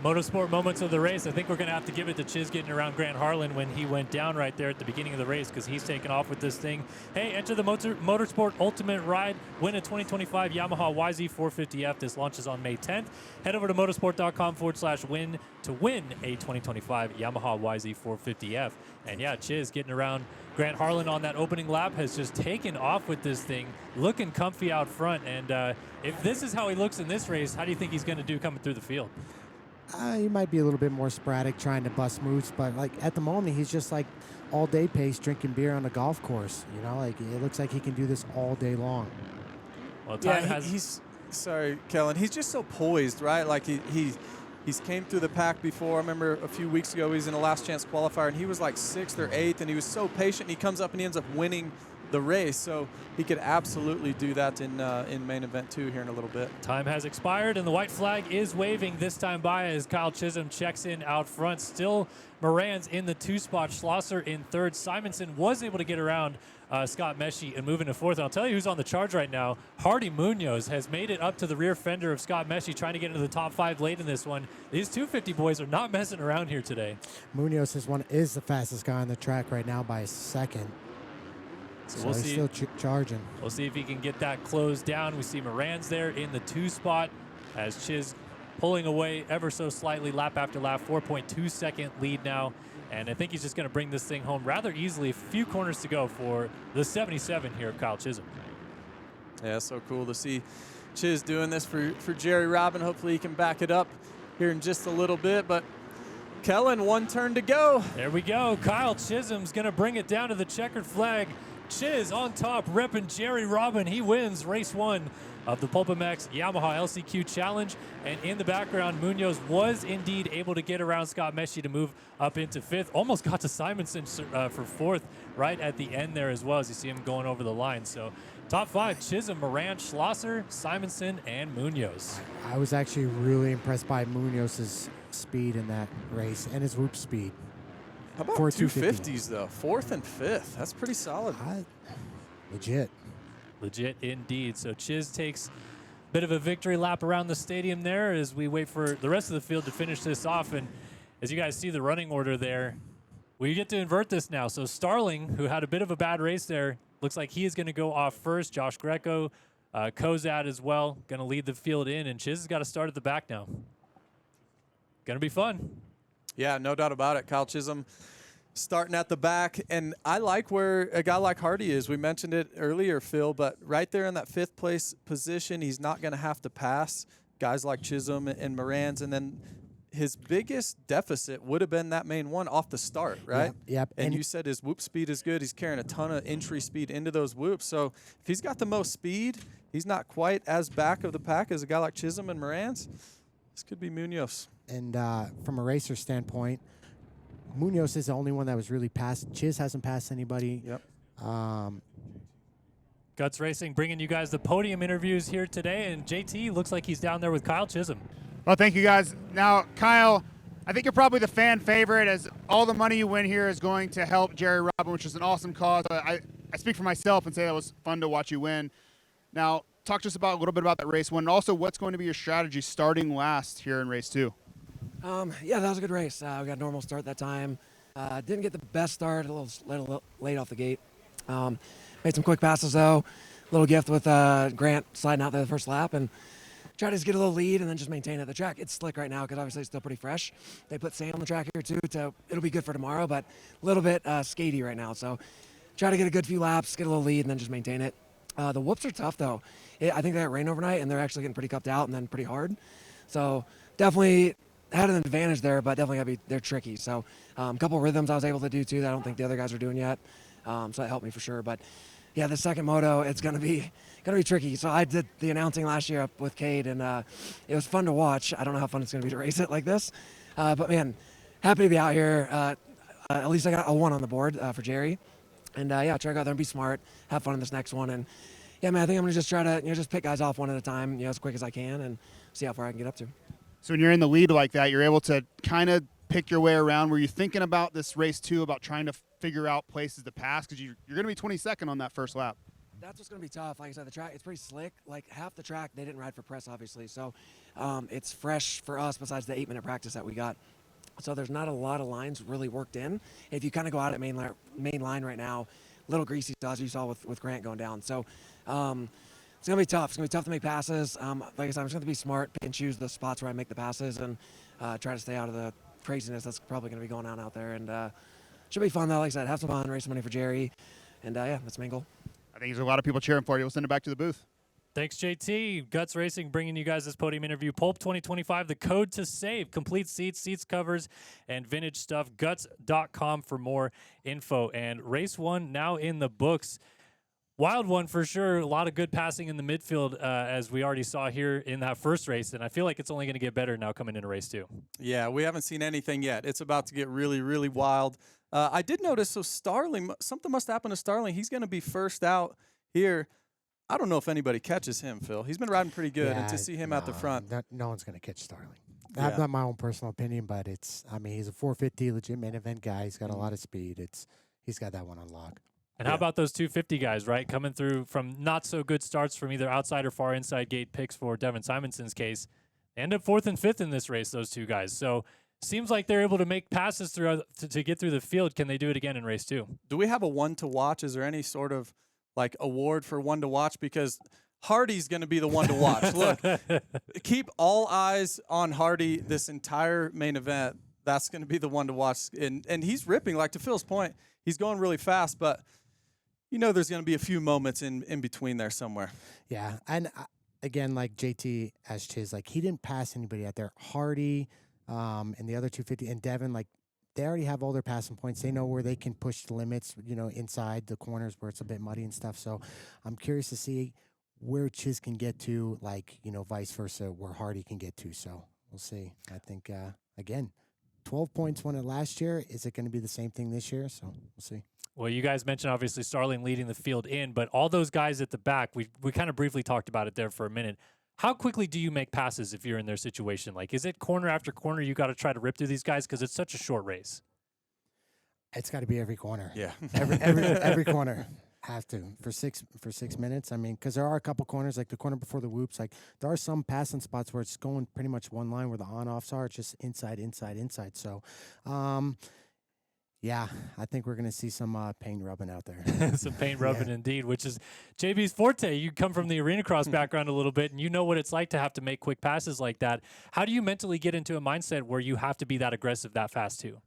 Motorsport moments of the race. I think we're going to have to give it to Chiz getting around Grant Harlan when he went down right there at the beginning of the race, because he's taken off with this thing. Hey, enter the Motorsport Ultimate Ride. Win a 2025 Yamaha YZ450F. This launches on May 10th. Head over to motorsport.com/win to win a 2025 Yamaha YZ450F. And yeah, Chiz getting around Grant Harlan on that opening lap has just taken off with this thing, looking comfy out front. And if this is how he looks in this race, how do you think he's going to do coming through the field? he might be a little bit more sporadic trying to bust moves, but like at the moment he's just like all day pace drinking beer on a golf course. You know, like it looks like he can do this all day long. Well, he's sorry, Kellen. He's just so poised, right? Like he's came through the pack before. I remember a few weeks ago he was in a last chance qualifier and he was like 6th or 8th, and he was so patient. And he comes up and he ends up winning the race, so he could absolutely do that in main event 2 here in a little bit. Time has expired and the white flag is waving this time by as Kyle Chisholm checks in out front. Still Moran's in the 2 spot, Schlosser in 3rd. Simonson was able to get around Scott Meshy and move into 4th. And I'll tell you who's on the charge right now. Hardy Munoz has made it up to the rear fender of Scott Meshy, trying to get into the top 5 late in this one. These 250 boys are not messing around here today. Munoz is the fastest guy on the track right now by a second. So we'll he's see. Still charging. We'll see if he can get that closed down. We see Moran's there in the 2 spot as Chiz pulling away ever so slightly lap after lap. 4.2 second lead now. And I think he's just going to bring this thing home rather easily. A few corners to go for the 77 here of Kyle Chisholm. Yeah, so cool to see Chiz doing this for Jerry Robin. Hopefully he can back it up here in just a little bit. But Kellen, 1 turn to go. There we go. Kyle Chisholm's going to bring it down to the checkered flag. Chiz on top, repping Jerry Robin. He wins race 1 of the PulpMX Yamaha LCQ Challenge. And in the background, Munoz was indeed able to get around Scott Meshy to move up into 5th. Almost got to Simonson for 4th right at the end there as well, as you see him going over the line. So top 5, Chisholm, Moran, Schlosser, Simonson, and Munoz. I was actually really impressed by Munoz's speed in that race and his whoop speed. How about 250s, though? 4th and 5th. That's pretty solid. Legit. Legit indeed. So Chiz takes a bit of a victory lap around the stadium there as we wait for the rest of the field to finish this off. And as you guys see the running order there, we get to invert this now. So Starling, who had a bit of a bad race there, looks like he is going to go off first. Josh Greco, Kozad as well, going to lead the field in. And Chiz has got to start at the back now. Going to be fun. Yeah, no doubt about it. Kyle Chisholm starting at the back. And I like where a guy like Hardy is. We mentioned it earlier, Phil, but right there in that 5th place position, he's not going to have to pass guys like Chisholm and Moran's. And then his biggest deficit would have been that main 1 off the start, right? Yep. And you said his whoop speed is good. He's carrying a ton of entry speed into those whoops. So if he's got the most speed, he's not quite as back of the pack as a guy like Chisholm and Moran's. This could be Munoz. And from a racer standpoint, Munoz is the only one that was really passed. Chiz hasn't passed anybody. Yep. Guts Racing bringing you guys the podium interviews here today. And JT looks like he's down there with Kyle Chisholm. Well, thank you, guys. Now, Kyle, I think you're probably the fan favorite, as all the money you win here is going to help Jerry Robin, which is an awesome cause. I speak for myself and say that was fun to watch you win. Now, talk to us about a little bit about that race 1, and also what's going to be your strategy starting last here in race 2. Yeah, that was a good race. We got a normal start that time. Didn't get the best start, a little late off the gate. Made some quick passes, though. Little gift with Grant sliding out there the first lap, and tried to just get a little lead and then just maintain it. The track, it's slick right now because obviously it's still pretty fresh. They put sand on the track here, too, so it'll be good for tomorrow, but a little bit skatey right now. So try to get a good few laps, get a little lead, and then just maintain it. The whoops are tough, though. I think they got rain overnight, and they're actually getting pretty cupped out and then pretty hard. So definitely had an advantage there, but definitely they're tricky. So a couple rhythms I was able to do too that I don't think the other guys are doing yet. So that helped me for sure. But yeah, the second moto, it's gonna be tricky. So I did the announcing last year up with Cade, and it was fun to watch. I don't know how fun it's gonna be to race it like this, but man, happy to be out here. At least I got a 1 on the board for Jerry, and yeah, try to go out there and be smart, have fun in this next one, and yeah, man, I think I'm gonna just try to just pick guys off one at a time, as quick as I can, and see how far I can get up to. So when you're in the lead like that, you're able to kind of pick your way around? Were you thinking about this race too, about trying to figure out places to pass? Because you're going to be 22nd on that first lap. That's what's going to be tough. Like I said, the track, it's pretty slick. Like half the track, they didn't ride for press, obviously. So it's fresh for us besides the 8-minute practice that we got. So there's not a lot of lines really worked in. If you kind of go out at main line right now, little greasy as you saw with Grant going down. So it's going to be tough. It's going to be tough to make passes. Like I said, I'm just going to be smart, pick and choose the spots where I make the passes and try to stay out of the craziness that's probably going to be going on out there. And should be fun, though. Like I said, have some fun, raise some money for Jerry. And, yeah, that's the main goal. I think there's a lot of people cheering for you. We'll send it back to the booth. Thanks, JT. Guts Racing bringing you guys this podium interview. Pulp 2025, the code to save. Complete seats covers, and vintage stuff. Guts.com for more info. And race 1 now in the books. Wild one for sure. A lot of good passing in the midfield, as we already saw here in that first race. And I feel like it's only going to get better now coming into race 2. Yeah, we haven't seen anything yet. It's about to get really, really wild. I did notice, so Starling, something must happen to Starling. He's going to be first out here. I don't know if anybody catches him, Phil. He's been riding pretty good, and to see him at the front. No one's going to catch Starling. That's not my own personal opinion, but he's a 450 legit main event guy. He's got a lot of speed. He's got that one on lock. And how about those 250 guys, right? Coming through from not so good starts from either outside or far inside gate picks for Devin Simonson's case. End up 4th and 5th in this race, those two guys. So seems like they're able to make passes through to get through the field. Can they do it again in race 2? Do we have a one to watch? Is there any sort of like award for one to watch? Because Hardy's going to be the one to watch. Look, keep all eyes on Hardy this entire main event. That's going to be the one to watch. And he's ripping, like to Phil's point, he's going really fast, but there's going to be a few moments in between there somewhere. Yeah. And again, like JT asked his, like he didn't pass anybody out there. Hardy and the other 250 and Devin, like they already have all their passing points. They know where they can push the limits, inside the corners where it's a bit muddy and stuff. So I'm curious to see where Chiz can get to, like, vice versa, where Hardy can get to. So we'll see. I think, again, 12 points won it last year. Is it going to be the same thing this year? So we'll see. Well, you guys mentioned obviously Starling leading the field in, but all those guys at the back, we kind of briefly talked about it there for a minute. How quickly do you make passes if you're in their situation? Like, is it corner after corner you got to try to rip through these guys because it's such a short race? It's got to be every corner. Yeah, every corner have to for 6 minutes. I mean, because there are a couple corners, like the corner before the whoops. Like there are some passing spots where it's going pretty much one line where the on-offs are. It's just inside. So, yeah, I think we're going to see some paint rubbing out there. Some paint rubbing indeed, which is JB's forte. You come from the arena cross background a little bit, and you know what it's like to have to make quick passes like that. How do you mentally get into a mindset where you have to be that aggressive that fast too?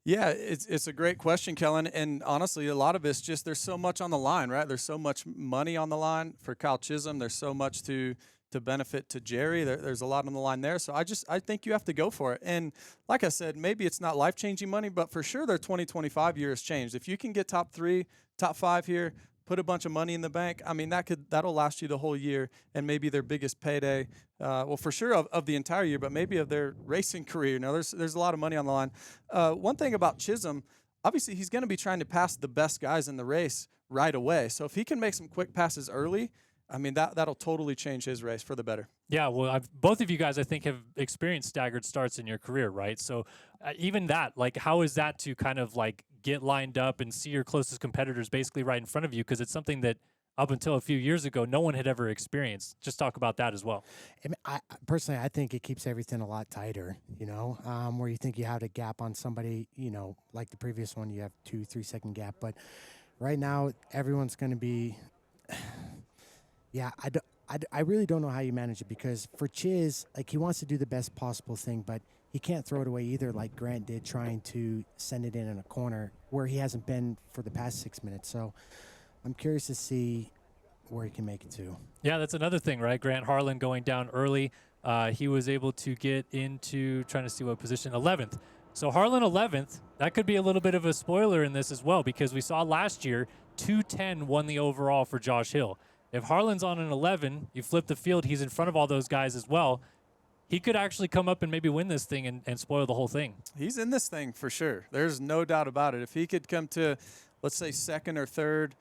Yeah, it's a great question, Kellen. And honestly, a lot of it's just there's so much on the line, right? There's so much money on the line for Kyle Chisholm. There's so much to benefit to Jerry. There's a lot on the line there. So I think you have to go for it. And like I said, maybe it's not life-changing money, but for sure their 2025 year has changed. If you can get top 3, top 5 here, put a bunch of money in the bank, I mean, that'll last you the whole year and maybe their biggest payday, well, for sure of the entire year, but maybe of their racing career. Now, there's a lot of money on the line. One thing about Chisholm, obviously he's going to be trying to pass the best guys in the race right away. So if he can make some quick passes early, I mean, that'll totally change his race for the better. Yeah, well, both of you guys, I think, have experienced staggered starts in your career, right? So even that, like, how is that to kind of, like, get lined up and see your closest competitors basically right in front of you? Because it's something that up until a few years ago, no one had ever experienced. Just talk about that as well. Personally, I think it keeps everything a lot tighter, where you think you have a gap on somebody, like the previous one, you have 2-3 second gap. But right now, everyone's going to be... Yeah, I really don't know how you manage it because for Chiz, like he wants to do the best possible thing, but he can't throw it away either like Grant did trying to send it in a corner where he hasn't been for the past 6 minutes. So I'm curious to see where he can make it to. Yeah, that's another thing, right? Grant Harlan going down early. He was able to get into, trying to see what position, 11th. So Harlan 11th, that could be a little bit of a spoiler in this as well because we saw last year 210 won the overall for Josh Hill. If Harlan's on an 11, you flip the field, he's in front of all those guys as well. He could actually come up and maybe win this thing and spoil the whole thing. He's in this thing for sure. There's no doubt about it. If he could come to, let's say, second or third,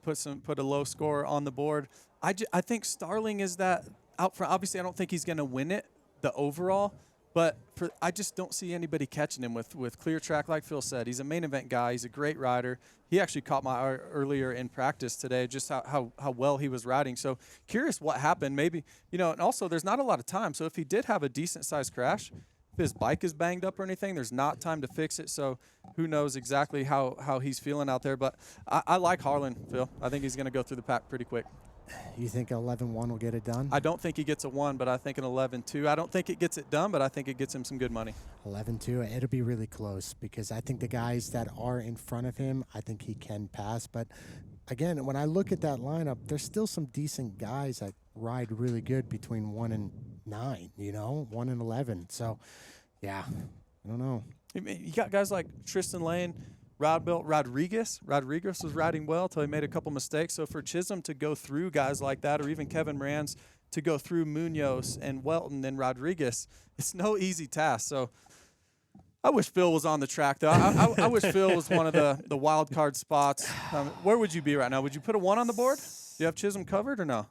put a low score on the board, I think Starling is that out front. Obviously, I don't think he's going to win it, the overall, But I just don't see anybody catching him with clear track, like Phil said. He's a main event guy. He's a great rider. He actually caught my eye earlier in practice today, just how well he was riding. So curious what happened. Maybe, and also there's not a lot of time. So if he did have a decent-sized crash, if his bike is banged up or anything, there's not time to fix it. So who knows exactly how he's feeling out there. But I like Harlan, Phil. I think he's going to go through the pack pretty quick. You think 11-1 will get it done? I don't think he gets a 1, but I think an 11-2. I don't think it gets it done, but I think it gets him some good money. 11-2, it'll be really close because I think the guys that are in front of him, I think he can pass. But again, when I look at that lineup, there's still some decent guys that ride really good between 1 and 9, 1 and 11. So, yeah, I don't know. You got guys like Tristan Lane, Rodriguez. Rodriguez was riding well until he made a couple mistakes. So for Chisholm to go through guys like that, or even Kevin Moran's to go through Munoz and Welton and Rodriguez, it's no easy task. So I wish Phil was on the track, though. I wish Phil was one of the wild card spots. Where would you be right now? Would you put a 1 on the board? Do you have Chisholm covered or no?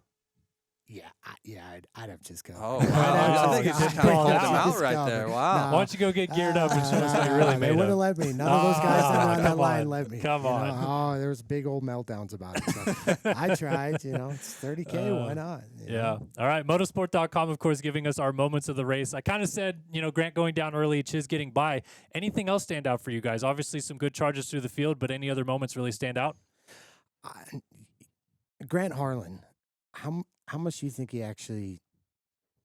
I'd have just go. Oh, wow. I think it just kind of called him out right there. Wow. Why don't you go get geared up and show us what you're really made They of? wouldn't let me. None of those guys that were on that line on. let me. Come on. Oh, there was big old meltdowns about it. So I tried, it's $30K, why not? Yeah. All right, motorsport.com, of course, giving us our moments of the race. I kind of said, Grant going down early, Chiz getting by. Anything else stand out for you guys? Obviously, some good charges through the field, but any other moments really stand out? Grant Harlan, how much do you think he actually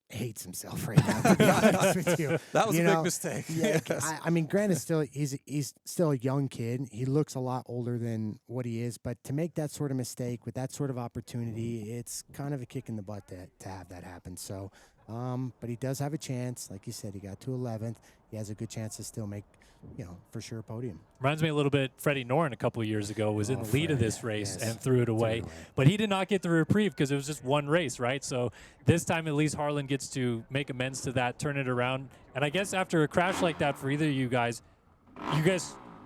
hates himself right now, to be honest with you? That was a big mistake. Yeah, I mean, Grant is still he's still a young kid. He looks a lot older than what he is, but to make that sort of mistake with that sort of opportunity, it's kind of a kick in the butt to have that happen. So, but he does have a chance. Like you said, he got to 11th. He has a good chance to still make, for sure, a podium. Reminds me a little bit, Freddie Noren a couple of years ago was in the lead of this race and threw it away. But he did not get the reprieve because it was just one race, right? So this time at least Harlan gets to make amends to that, turn it around. And I guess after a crash like that for either of you guys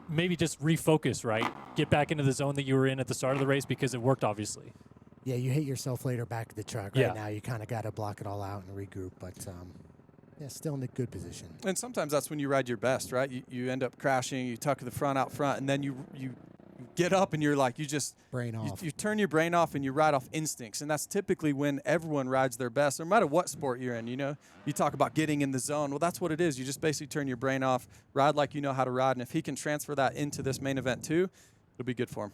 maybe just refocus, right? Get back into the zone that you were in at the start of the race because it worked, obviously. Yeah, you hit yourself later back to the truck. Right now you kind of got to block it all out and regroup. But, still in a good position. And sometimes that's when you ride your best, right? You end up crashing, you tuck the front out front, and then you get up and you're like, brain off. You turn your brain off and you ride off instincts. And that's typically when everyone rides their best, no matter what sport you're in. You talk about getting in the zone. Well, that's what it is. You just basically turn your brain off, ride like you know how to ride. And if he can transfer that into this main event too, it'll be good for him.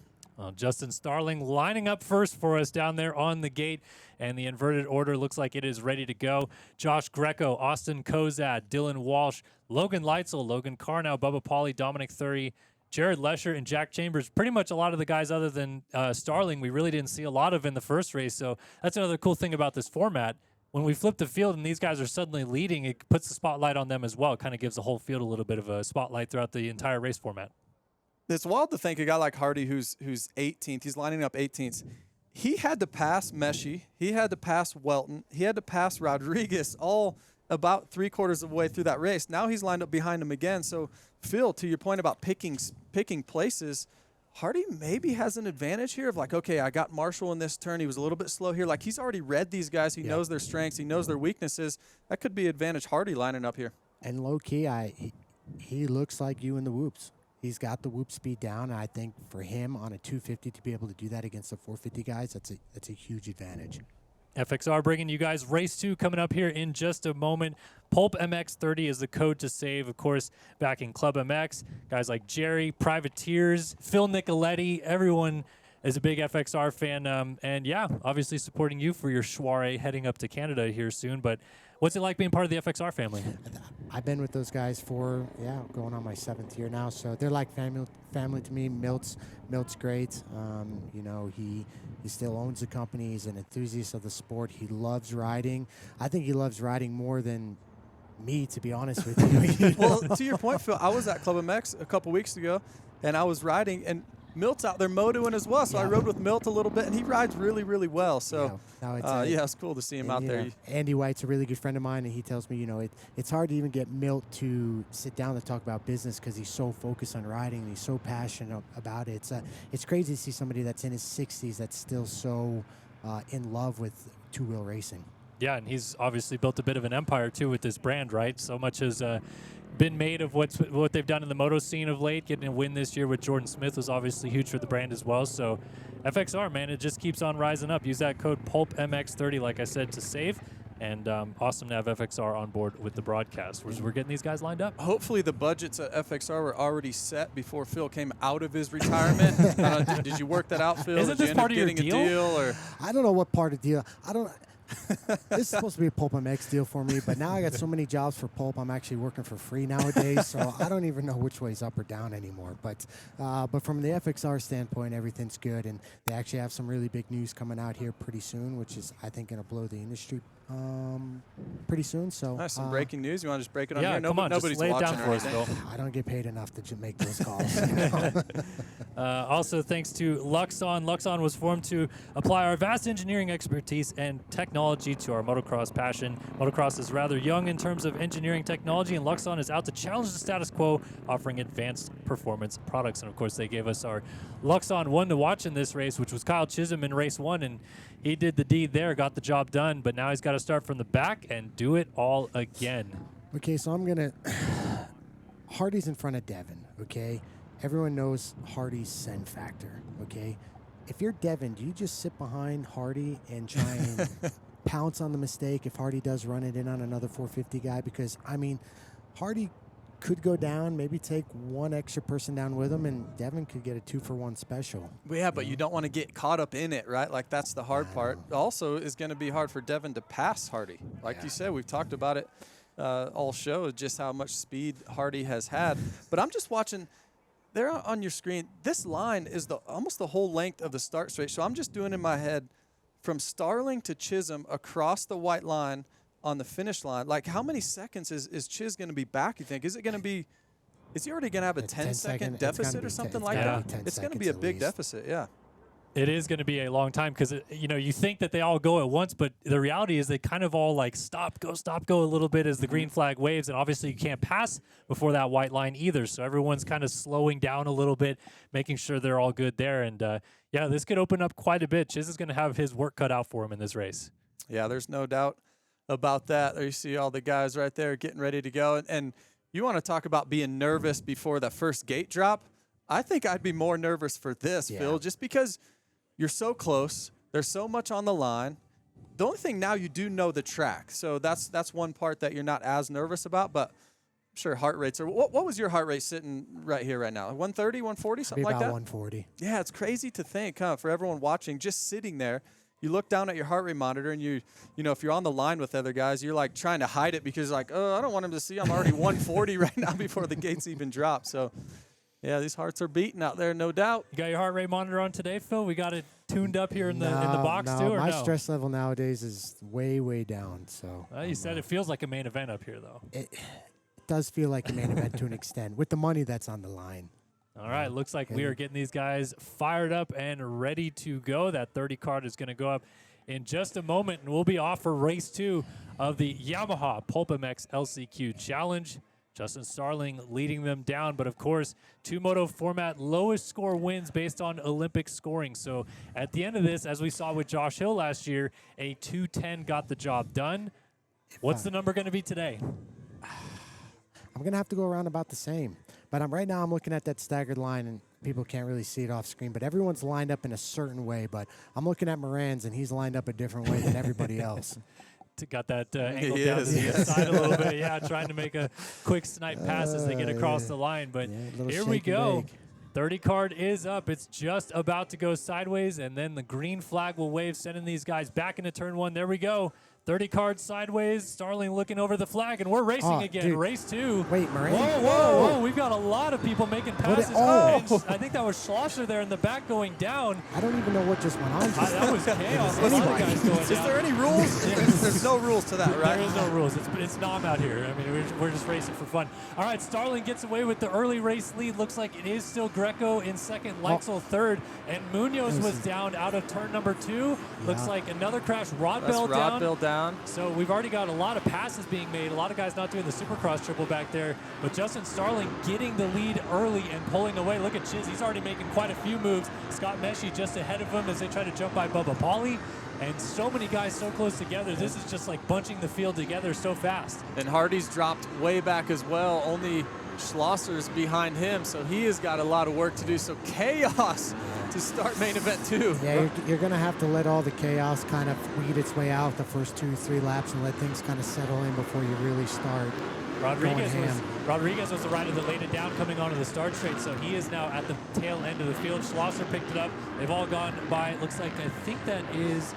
Justin Starling lining up first for us down there on the gate, and the inverted order looks like it is ready to go. Josh Greco, Austin Kozad, Dylan Walsh, Logan Leitzel, Logan Carnow, Bubba Pauly, Dominic Thury, Jared Lesher, and Jack Chambers. Pretty much a lot of the guys other than Starling we really didn't see a lot of in the first race, so that's another cool thing about this format. When we flip the field and these guys are suddenly leading, it puts the spotlight on them as well. It kind of gives the whole field a little bit of a spotlight throughout the entire race format. It's wild to think a guy like Hardy, who's 18th, he's lining up 18th. He had to pass Meshi. He had to pass Welton. He had to pass Rodriguez all about 3/4 of the way through that race. Now he's lined up behind him again. So, Phil, to your point about picking places, Hardy maybe has an advantage here of like, okay, I got Marshall in this turn. He was a little bit slow here. Like, he's already read these guys. He knows their strengths. He knows their weaknesses. That could be advantage Hardy lining up here. And low-key, he looks like you in the whoops. He's got the whoop speed down, and I think for him on a 250 to be able to do that against the 450 guys, that's a huge advantage. FXR bringing you guys race 2 coming up here in just a moment. PulpMX 30 is the code to save, of course, back in Club MX. Guys like Jerry, Privateers, Phil Nicoletti, everyone is a big FXR fan. And yeah, obviously supporting you for your soiree heading up to Canada here soon. But what's it like being part of the FXR family? I've been with those guys for, going on my 7th year now. So they're like family to me. Milt's great. He still owns the company. He's an enthusiast of the sport. He loves riding. I think he loves riding more than me, to be honest with you. Well, to your point, Phil, I was at Club MX a couple weeks ago, and I was riding, and Milt's out there motoing as well, so I rode with Milt a little bit, and he rides really, really well. So, it's cool to see him out there. Andy White's a really good friend of mine, and he tells me, it's hard to even get Milt to sit down to talk about business because he's so focused on riding and he's so passionate about it. It's crazy to see somebody that's in his 60s that's still so in love with two-wheel racing. Yeah, and he's obviously built a bit of an empire too with this brand, right? So much has been made of what they've done in the moto scene of late. Getting a win this year with Jordan Smith was obviously huge for the brand as well. So FXR, man, it just keeps on rising up. Use that code PulpMX30, like I said, to save. And awesome to have FXR on board with the broadcast. We're getting these guys lined up. Hopefully the budgets at FXR were already set before Phil came out of his retirement. Did you work that out, Phil? Isn't Did you this end part up of your getting a deal? Or? I don't know what part of the deal. I don't. This is supposed to be a PulpMX deal for me, but now I got so many jobs for Pulp, I'm actually working for free nowadays, so I don't even know which way's up or down anymore. But from the FXR standpoint, everything's good, and they actually have some really big news coming out here pretty soon, which is, I think, going to blow the industry pretty soon. So nice, some breaking news. You want to just break it on yeah, here? Come on, nobody's just lay it watching down for us, Phil. I don't get paid enough to make those calls. Also, thanks to Luxon. Luxon was formed to apply our vast engineering expertise and technology to our motocross passion. Motocross is rather young in terms of engineering technology, and Luxon is out to challenge the status quo, offering advanced performance products. And of course, they gave us our Luxon 1 to watch in this race, which was Kyle Chisholm in race 1, and he did the deed there, got the job done, but now he's got to start from the back and do it all again. Okay, so I'm going to... Hardy's in front of Devin, okay? Everyone knows Hardy's send factor, okay? If you're Devin, do you just sit behind Hardy and try and pounce on the mistake if Hardy does run it in on another 450 guy? Because, I mean, Hardy could go down, maybe take one extra person down with him, and Devin could get a 2-for-1 special. Well, yeah, but you don't want to get caught up in it, right? Like, that's the hard part. Also, is going to be hard for Devin to pass Hardy. Like you said, we've talked about it all show, just how much speed Hardy has had. But I'm just watching... There on your screen, this line is almost the whole length of the start straight. So I'm just doing in my head from Starling to Chisholm across the white line on the finish line. Like, how many seconds is Chiz going to be back, you think? Is he already going to have a 10-second deficit or something like that? It's going to be a big deficit, yeah. It is going to be a long time because, you think that they all go at once, but the reality is they kind of all like stop, go a little bit as the green flag waves. And obviously you can't pass before that white line either. So everyone's kind of slowing down a little bit, making sure they're all good there. And yeah, this could open up quite a bit. Chiz is going to have his work cut out for him in this race. Yeah, there's no doubt about that. There you see all the guys right there getting ready to go. And you want to talk about being nervous before the first gate drop. I think I'd be more nervous for this, Phil, just because you're so close. There's so much on the line. The only thing now, you do know the track. So that's one part that you're not as nervous about, but I'm sure heart rates are... What was your heart rate sitting right here right now? 130, 140, something like that? About 140. Yeah, it's crazy to think, huh? For everyone watching, just sitting there, you look down at your heart rate monitor and you know, if you're on the line with other guys, you're like trying to hide it because like, oh, I don't want him to see I'm already 140 right now before the gates even drop. So... yeah, these hearts are beating out there, no doubt. You got your heart rate monitor on today, Phil? We got it tuned up here in the box too, or my no? stress level nowadays is way down. So well, you said it feels like a main event up here, though. It does feel like a main event to an extent with the money that's on the line. All right, looks like we are getting these guys fired up and ready to go. That 30 card is going to go up in just a moment, and we'll be off for race 2 of the Yamaha PulpMX LCQ Challenge. Justin Starling leading them down, but of course, 2-moto format, lowest score wins based on Olympic scoring. So at the end of this, as we saw with Josh Hill last year, a 210 got the job done. What's the number going to be today? I'm going to have to go around about the same. But right now I'm looking at that staggered line, and people can't really see it off screen, but everyone's lined up in a certain way. But I'm looking at Moran's, and he's lined up a different way than everybody else. Got that angle down to the side a little bit. Yeah, trying to make a quick snipe pass as they get across the line. But here we go. 30 card is up. It's just about to go sideways, and then the green flag will wave, sending these guys back into turn 1. There we go. 30 cards sideways. Starling looking over the flag, and we're racing again. Dude. Race 2. Wait, Moran. Whoa. We've got a lot of people making passes. I think that was Schlosser there in the back going down. I don't even know what just went on. That was chaos. A lot of guys going down. Is there any rules? There's no rules to that, right? There is no rules. It's Nom out here. I mean, we're just racing for fun. All right, Starling gets away with the early race lead. Looks like it is still Greco in second, Lexel third, and Munoz was down out of turn number 2. Looks like another crash. Rodbell down. So we've already got a lot of passes being made. A lot of guys not doing the Supercross triple back there. But Justin Starling getting the lead early and pulling away. Look at Chiz. He's already making quite a few moves. Scott Meshy just ahead of him as they try to jump by Bubba Pauly. and so many guys so close together. This is just like bunching the field together so fast. And Hardy's dropped way back as well. Only Schlosser's behind him, so he has got a lot of work to do. So chaos to start main event 2. Yeah, you're going to have to let all the chaos kind of weed its way out the first 2-3 laps and let things kind of settle in before you really start. Rodriguez was the rider that laid it down coming onto the start straight, so he is now at the tail end of the field. Schlosser picked it up. They've all gone by. It looks like, I think that is,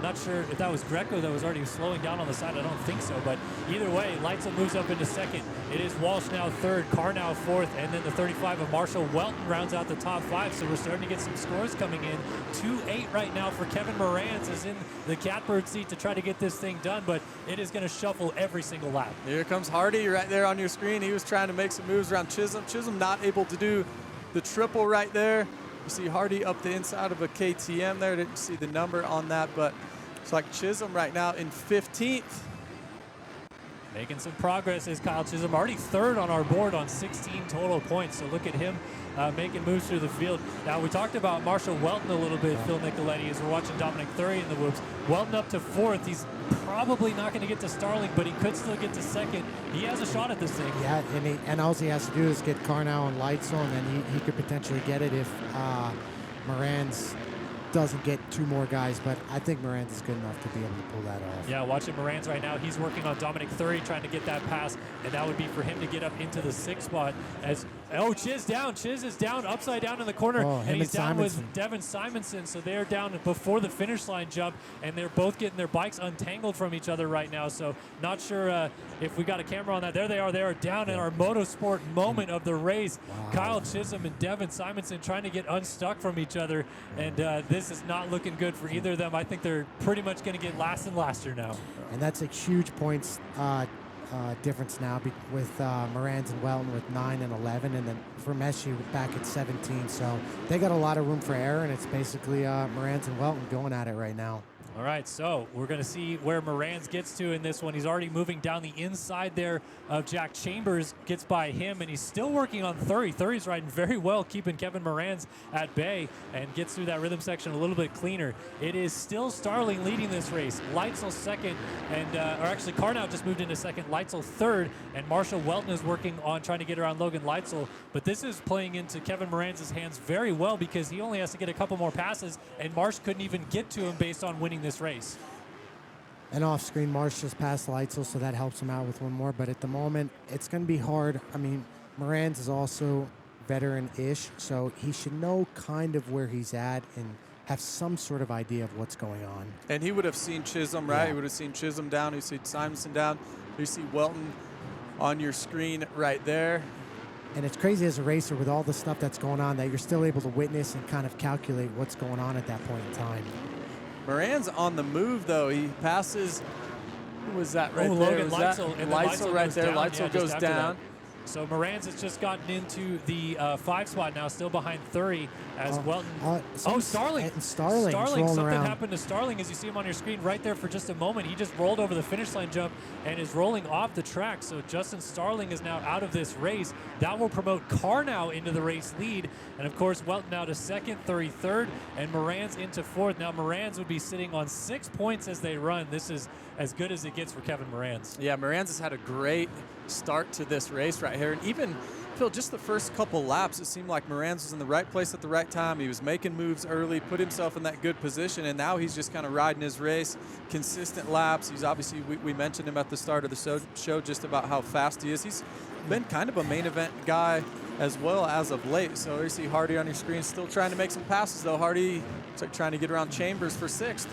not sure if that was Greco that was already slowing down on the side. I don't think so, but either way, Leitzel moves up into second. It is Walsh now third, Carr now fourth, and then the 35 of Marshall Welton rounds out the top 5. So we're starting to get some scores coming in. 2-8 right now for Kevin Moranz is in the catbird seat to try to get this thing done, but it is going to shuffle every single lap. Here comes Hardy right there on your screen. He was trying to make some moves around Chisholm. Chisholm not able to do the triple right there. You see Hardy up the inside of a KTM there. Didn't see the number on that, but it's like Chisholm right now in 15th. Making some progress is Kyle Chisholm, already third on our board on 16 total points. So look at him making moves through the field. Now, we talked about Marshall Welton a little bit, Phil Nicoletti, as we're watching Dominic Thury in the whoops. Welton up to fourth. He's probably not going to get to Starling, but he could still get to second. He has a shot at this thing. Yeah, and all he has to do is get Carnow and Leitzel, and then he could potentially get it if Moranz doesn't get 2 more guys, but I think Moranz is good enough to be able to pull that off. Yeah, watching Moranz right now, he's working on Dominic Thury, trying to get that pass, and that would be for him to get up into the 6th spot. As Chiz down. Chiz is down, upside down in the corner, and he's down with Devin Simonson. So they're down before the finish line jump, and they're both getting their bikes untangled from each other right now. So not sure if we got a camera on that. There they are. They are down in our motorsport moment of the race. Wow. Kyle Chisholm and Devin Simonson trying to get unstuck from each other, and this is not looking good for either of them. I think they're pretty much going to get last and laster now. And that's a huge points difference now with Moranz and Welton with 9 and 11, and then for Messi back at 17. So they got a lot of room for error, and it's basically Moranz and Welton going at it right now. All right, so we're going to see where Moranz gets to in this one. He's already moving down the inside there of Jack Chambers, gets by him, and he's still working on Thury. Thury's riding very well, keeping Kevin Moranz at bay, and gets through that rhythm section a little bit cleaner. It is still Starling leading this race. Leitzel second, and or actually Carnow just moved into second. Leitzel third, and Marshall Welton is working on trying to get around Logan Leitzel. But this is playing into Kevin Moranz's hands very well because he only has to get a couple more passes, and Marsh couldn't even get to him based on winning this race. And off screen, Marsh just passed Leitzel, so that helps him out with one more. But at the moment, it's going to be hard. I mean, Moranz is also veteran-ish, so he should know kind of where he's at and have some sort of idea of what's going on. And he would have seen Chisholm, right? Yeah. He would have seen Chisholm down. He would see Simonson down. You see Welton on your screen right there. And it's crazy as a racer with all the stuff that's going on that you're still able to witness and kind of calculate what's going on at that point in time. Moran's on the move, though. He passes. Who was that right there? Logan Leitzel. And Leitzel right there. Down. Leitzel goes down. So Moranz has just gotten into the 5 spot now, still behind Thury as Welton. Starling. Something happened to Starling as you see him on your screen right there for just a moment. He just rolled over the finish line jump and is rolling off the track. So Justin Starling is now out of this race. That will promote Carnow into the race lead. And of course, Welton now to second, Thury third, and Moranz into fourth. Now Moranz would be sitting on 6 points as they run. This is as good as it gets for Kevin Moranz. Yeah, Moranz has had a great start to this race right here. And even, Phil, just the first couple laps, it seemed like Moranz was in the right place at the right time. He was making moves early, put himself in that good position, and now he's just kind of riding his race, consistent laps. He's obviously, we mentioned him at the start of the show just about how fast he is. He's been kind of a main event guy as well as of late. So you see Hardy on your screen still trying to make some passes, though. Hardy looks like trying to get around Chambers for 6th.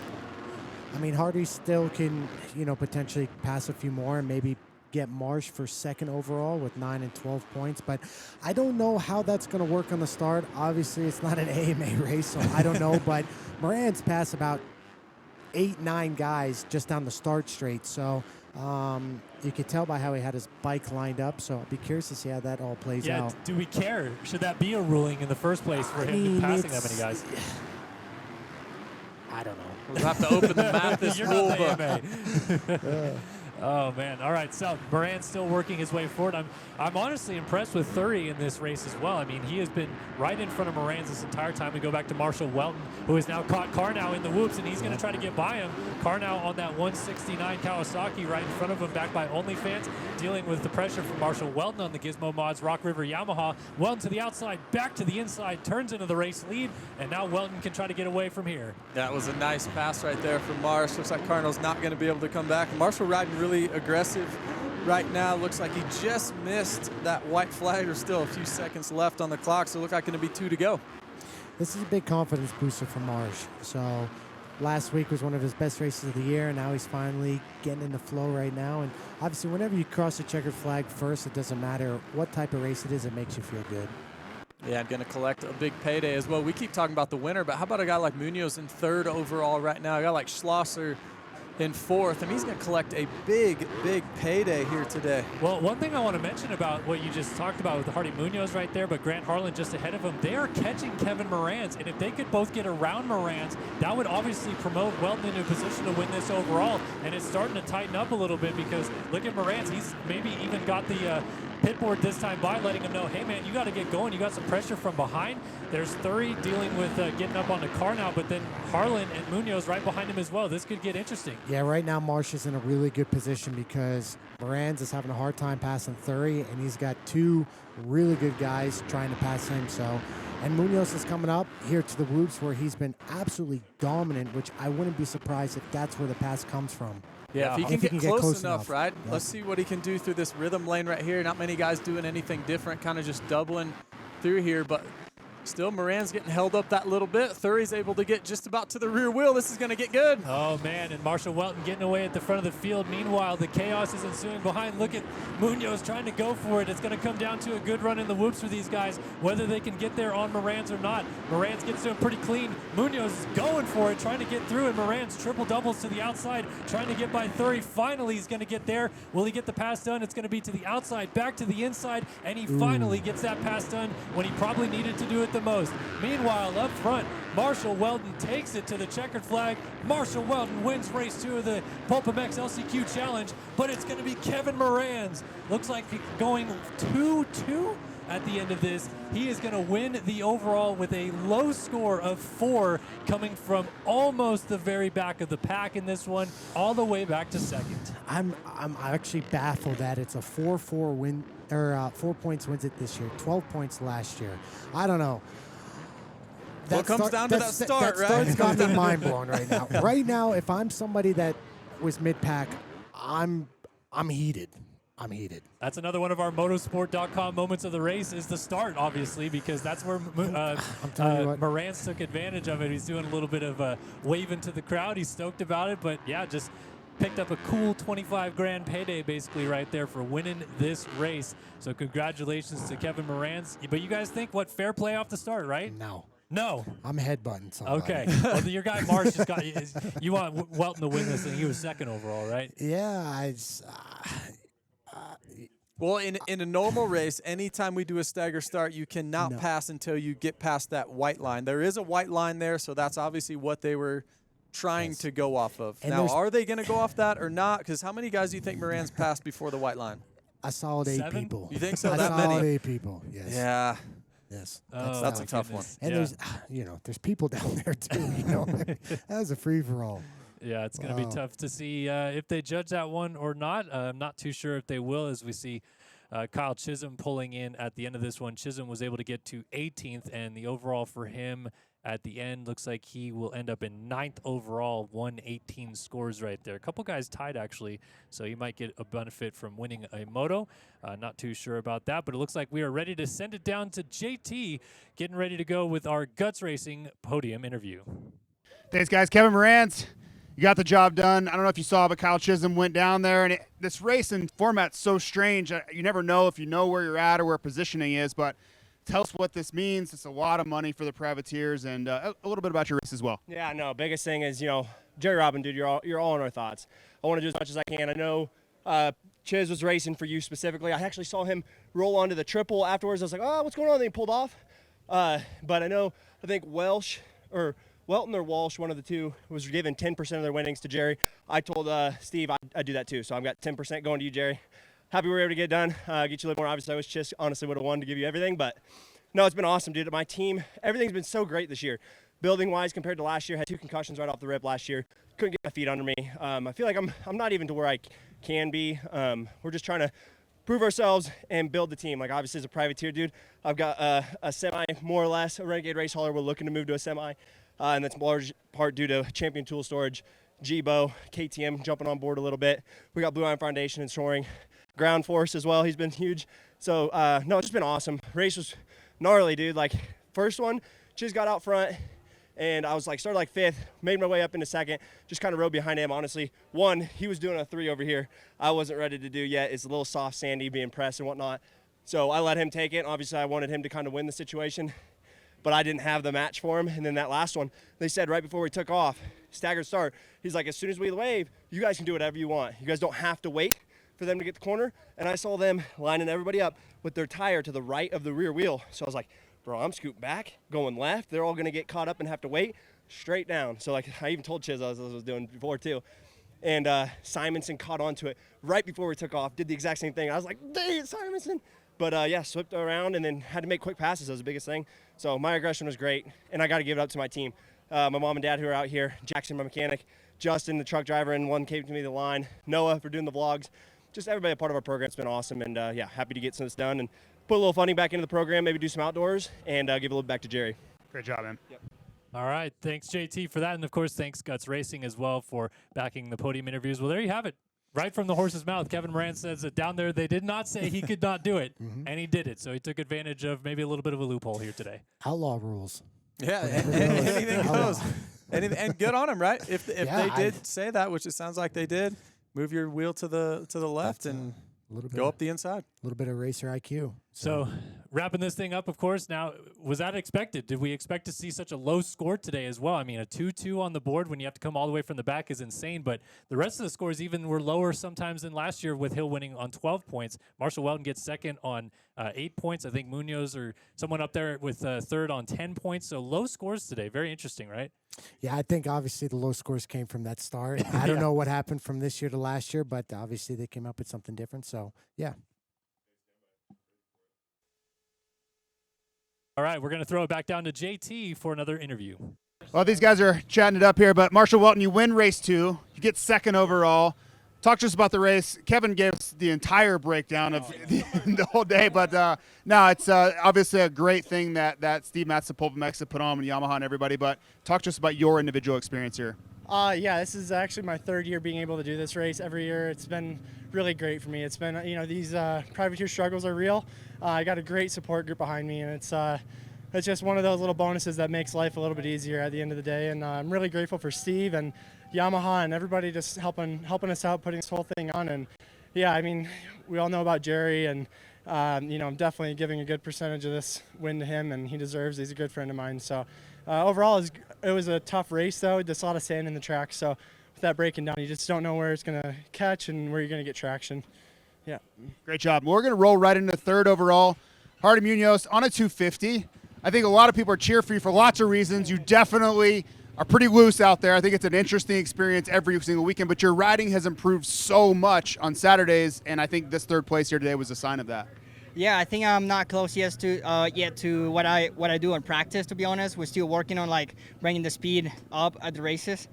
I mean, Hardy still can, potentially pass a few more and maybe get Marsh for 2nd overall with 9 and 12 points. But I don't know how that's going to work on the start. Obviously, it's not an AMA race, so I don't know. But Moranz passed about 8-9 guys just down the start straight. So you could tell by how he had his bike lined up. So I'll be curious to see how that all plays out. Do we care? Should that be a ruling in the first place for him passing that many guys? I don't know. We'll have to open the Mathis rule book. Oh man! All right, so Moran's still working his way forward. I'm honestly impressed with Thury in this race as well. I mean, he has been right in front of Moran's this entire time. We go back to Marshall Welton, who has now caught Carnow in the whoops, and he's going to try to get by him. Carnow on that 169 Kawasaki right in front of him, backed by OnlyFans, dealing with the pressure from Marshall Welton on the Gizmo Mods Rock River Yamaha. Welton to the outside, back to the inside, turns into the race lead, and now Welton can try to get away from here. That was a nice pass right there from Marsh. Looks like Carnow's not going to be able to come back. Marshall riding really aggressive right now. Looks like he just missed that white flag. There's still a few seconds left on the clock, so look like going to be 2 to go. This is a big confidence booster for Marsh. So last week was one of his best races of the year, and now he's finally getting in the flow right now. And obviously, whenever you cross the checkered flag first, it doesn't matter what type of race it is, it makes you feel good. Yeah, going to collect a big payday as well. We keep talking about the winner, but how about a guy like Munoz in 3rd overall right now? A guy like Schlosser in 4th, and he's going to collect a big payday here today. Well, one thing I want to mention about what you just talked about with Hardy Munoz right there, but Grant Harlan just ahead of him, they are catching Kevin Moran's, and if they could both get around Moran's, that would obviously promote Welton into a position to win this overall, and it's starting to tighten up a little bit because look at Moran's, he's maybe even got the pit board this time by, letting him know, hey man, you got to get going. You got some pressure from behind. There's Thury dealing with getting up on the car now, but then Harlan and Munoz right behind him as well. This could get interesting. Yeah, right now Marsh is in a really good position because Moran's is having a hard time passing Thury, and he's got 2 really good guys trying to pass him. So, and Munoz is coming up here to the whoops where he's been absolutely dominant, which I wouldn't be surprised if that's where the pass comes from. Yeah, if he can get close enough, right? Yeah. Let's see what he can do through this rhythm lane right here. Not many guys doing anything different, kind of just doubling through here, but still Moran's getting held up that little bit. Thury's able to get just about to the rear wheel. This is going to get good. Oh, man, and Marshall Welton getting away at the front of the field. Meanwhile, the chaos is ensuing behind. Look at Munoz trying to go for it. It's going to come down to a good run in the whoops for these guys, whether they can get there on Moran's or not. Moran's gets to him pretty clean. Munoz is going for it, trying to get through, and Moran's triple doubles to the outside, trying to get by Thury. Finally, he's going to get there. Will he get the pass done? It's going to be to the outside, back to the inside, and he finally gets that pass done when he probably needed to do it the most. Meanwhile, up front, Marshall Welton takes it to the checkered flag. Marshall Welton wins race 2 of the PulpMX LCQ Challenge, but it's going to be Kevin Moran's. Looks like going 2-2 at the end of this. He is going to win the overall with a low score of 4, coming from almost the very back of the pack in this one, all the way back to 2nd. I'm actually baffled that it's a 4-4 win, or 4 points wins it this year, 12 points last year. I don't know. Well, it comes down to that start, right? That start's got me mind blown right now. Right now, if I'm somebody that was mid-pack, I'm heated. I'm heated. That's another one of our motorsport.com moments of the race is the start, obviously, because that's where Moran's took advantage of it. He's doing a little bit of waving to the crowd. He's stoked about it, but yeah, just picked up a cool 25 grand payday basically right there for winning this race. So congratulations to Kevin Moran's. But you guys think, what, fair play off the start, right? No. I'm headbutting somebody. Okay. Well, your guy Marsh just got you want Welton to win this, and he was 2nd overall, right? Yeah, well, in a normal race, anytime we do a stagger start, you cannot pass until you get past that white line. There is a white line there, so that's obviously what they were trying to go off of. And now, are they going to go off that or not? Because how many guys do you think Moran's passed before the white line? A solid 8 7? people. You think so? A That solid many? 8 people, yes. Yeah. Yes. That's a tough one. And there's people down there too, That was a free-for-all. Yeah, it's going to be tough to see if they judge that one or not. I'm not too sure if they will, as we see Kyle Chisholm pulling in at the end of this one. Chisholm was able to get to 18th, and the overall for him at the end looks like he will end up in 9th overall, 118 scores right there. A couple guys tied, actually, so he might get a benefit from winning a moto. Not too sure about that, but it looks like we are ready to send it down to JT, getting ready to go with our Guts Racing podium interview. Thanks, guys. Kevin Moran's, you got the job done. I don't know if you saw, but Kyle Chisholm went down there, and this race and format's so strange. You never know if you know where you're at or where positioning is, but tell us what this means. It's a lot of money for the privateers, and a little bit about your race as well. Yeah, no, biggest thing is, Jerry Robin, dude, you're all in our thoughts. I want to do as much as I can. I know Chiz was racing for you specifically. I actually saw him roll onto the triple afterwards. I was like, oh, what's going on? And he pulled off. But I think Welsh Welton or Walsh, one of the two, was given 10% of their winnings to Jerry. I told Steve I'd do that too, so I've got 10% going to you, Jerry. Happy we were able to get it done, get you a little more. Obviously, I wish Chis honestly would have won to give you everything, but no, it's been awesome, dude. My team, everything's been so great this year. Building-wise, compared to last year, had 2 concussions right off the rip last year. Couldn't get my feet under me. I feel like I'm not even to where I can be. We're just trying to prove ourselves and build the team. Like, obviously, as a privateer, dude, I've got a semi, more or less, a Renegade race hauler. We're looking to move to a semi, and that's large part due to Champion Tool Storage, G-Bow, KTM jumping on board a little bit. We got Blue Iron Foundation and Shoring. Ground Force as well. He's been huge. So, no, it's just been awesome. Race was gnarly, dude. Like, first one, Chiz got out front, and I was like, started like 5th, made my way up into 2nd, just kind of rode behind him, honestly. 1, he was doing a 3 over here. I wasn't ready to do yet. It's a little soft, sandy, being pressed and whatnot. So I let him take it. Obviously, I wanted him to kind of win the situation, but I didn't have the match for him. And then that last one, they said right before we took off, staggered start, he's like, as soon as we wave, you guys can do whatever you want. You guys don't have to wait for them to get the corner. And I saw them lining everybody up with their tire to the right of the rear wheel. So I was like, bro, I'm scooting back, going left. They're all going to get caught up and have to wait straight down. So, like, I even told Chiz I was doing before, too. And Simonson caught onto it right before we took off, did the exact same thing. I was like, dang it, Simonson. But, yeah, slipped around and then had to make quick passes. That was the biggest thing. So my aggression was great, and I got to give it up to my team. My mom and dad who are out here, Jackson, my mechanic, Justin, the truck driver, and one came to me the line, Noah for doing the vlogs. Just everybody a part of our program. It's been awesome, and, yeah, happy to get some of this done and put a little funding back into the program, maybe do some outdoors, and give a little back to Jerry. Great job, man. Yep. All right. Thanks, JT, for that. And, of course, thanks, Guts Racing, as well, for backing the podium interviews. Well, there you have it. Right from the horse's mouth, Kevin Moran says that down there they did not say he could not do it, and he did it. So he took advantage of maybe a little bit of a loophole here today. Outlaw rules. Yeah, anything goes. And good on him, right? If they did say that, which it sounds like they did, move your wheel to the left and go up the inside. A little bit of racer IQ. So wrapping this thing up, of course, now, was that expected? Did we expect to see such a low score today as well? I mean, a 2-2 on the board when you have to come all the way from the back is insane, but the rest of the scores even were lower sometimes than last year, with Hill winning on 12 points. Marshall Welton gets second on 8 points. I think Munoz or someone up there with third on 10 points. So low scores today. Very interesting, right? Yeah, I think obviously the low scores came from that start. I don't know what happened from this year to last year, but obviously they came up with something different. So, yeah. All right, we're going to throw it back down to JT for another interview. Well, these guys are chatting it up here, but Marshall Welton, you win race 2. You get 2nd overall. Talk to us about the race. Kevin gave us the entire breakdown of the whole day, but no, it's obviously a great thing that Steve Matz of PulpMX have put on and Yamaha and everybody, but talk to us about your individual experience here. Yeah, this is actually my 3rd year being able to do this race every year. It's been really great for me. It's been, these privateer struggles are real. I got a great support group behind me, and it's just one of those little bonuses that makes life a little bit easier at the end of the day. And I'm really grateful for Steve and Yamaha and everybody just helping us out, putting this whole thing on. And yeah, I mean, we all know about Jerry, and I'm definitely giving a good percentage of this win to him, and he deserves. He's a good friend of mine. So overall, it was a tough race, though. There's a lot of sand in the track, so with that breaking down, you just don't know where it's going to catch and where you're going to get traction. Yeah. Great job. We're going to roll right into 3rd overall. Hardy Munoz on a 250. I think a lot of people are cheering for you for lots of reasons. You definitely are pretty loose out there. I think it's an interesting experience every single weekend, but your riding has improved so much on Saturdays, and I think this 3rd place here today was a sign of that. Yeah, I think I'm not close yet to what I do in practice, to be honest. We're still working on bringing the speed up at the races.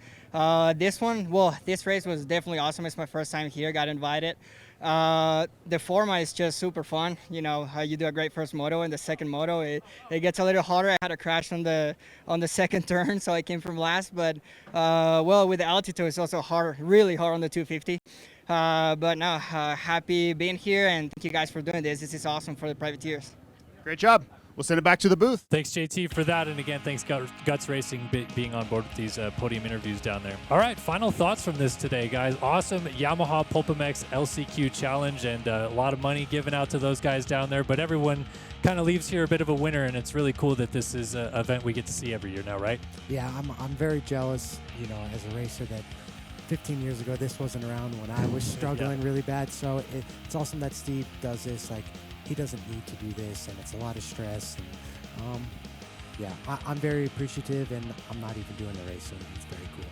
This race was definitely awesome. It's my first time here, got invited. The format is just super fun. You do a great first moto, and the second moto it gets a little harder. I had a crash on the second turn, so I came from last. But with the altitude, it's also hard, really hard on the 250. But no, happy being here, and thank you guys for doing this. This is awesome for the privateers. Great job. We'll send it back to the booth. Thanks, JT, for that. And again, thanks, Guts Racing, being on board with these podium interviews down there. All right, final thoughts from this today, guys. Awesome Yamaha PulpMX LCQ challenge, and a lot of money given out to those guys down there. But everyone kind of leaves here a bit of a winner, and it's really cool that this is an event we get to see every year now, right? Yeah, I'm very jealous, as a racer, that 15 years ago this wasn't around when I was struggling really bad. So it's awesome that Steve does this. He doesn't need to do this, and it's a lot of stress. And yeah, I'm very appreciative, and I'm not even doing the race, so it's very cool.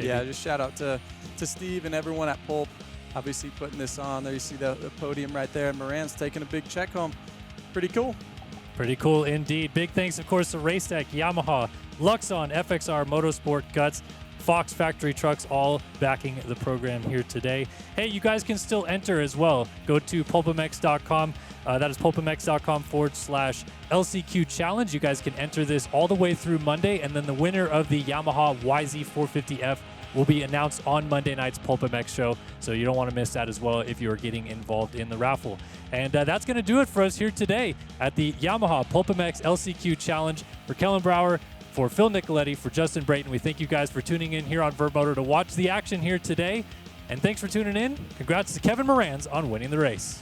Yeah, just shout out to Steve and everyone at Pulp, obviously putting this on. There you see the podium right there, and Moran's taking a big check home. Pretty cool. Pretty cool indeed. Big thanks, of course, to Racetech, Yamaha, Luxon, FXR, Motorsport, Guts, Fox Factory Trucks, all backing the program here today. Hey, you guys can still enter as well. Go to pulpmx.com. That is pulpmx.com/LCQ challenge. You guys can enter this all the way through Monday, and then the winner of the Yamaha YZ450F will be announced on Monday night's PulpMX show, so you don't want to miss that as well if you are getting involved in the raffle. And that's going to do it for us here today at the Yamaha PulpMX LCQ Challenge. For Kellen Brauer, for Phil Nicoletti, for Justin Brayton, we thank you guys for tuning in here on VurbMoto to watch the action here today. And thanks for tuning in. Congrats to Kevin Morans on winning the race.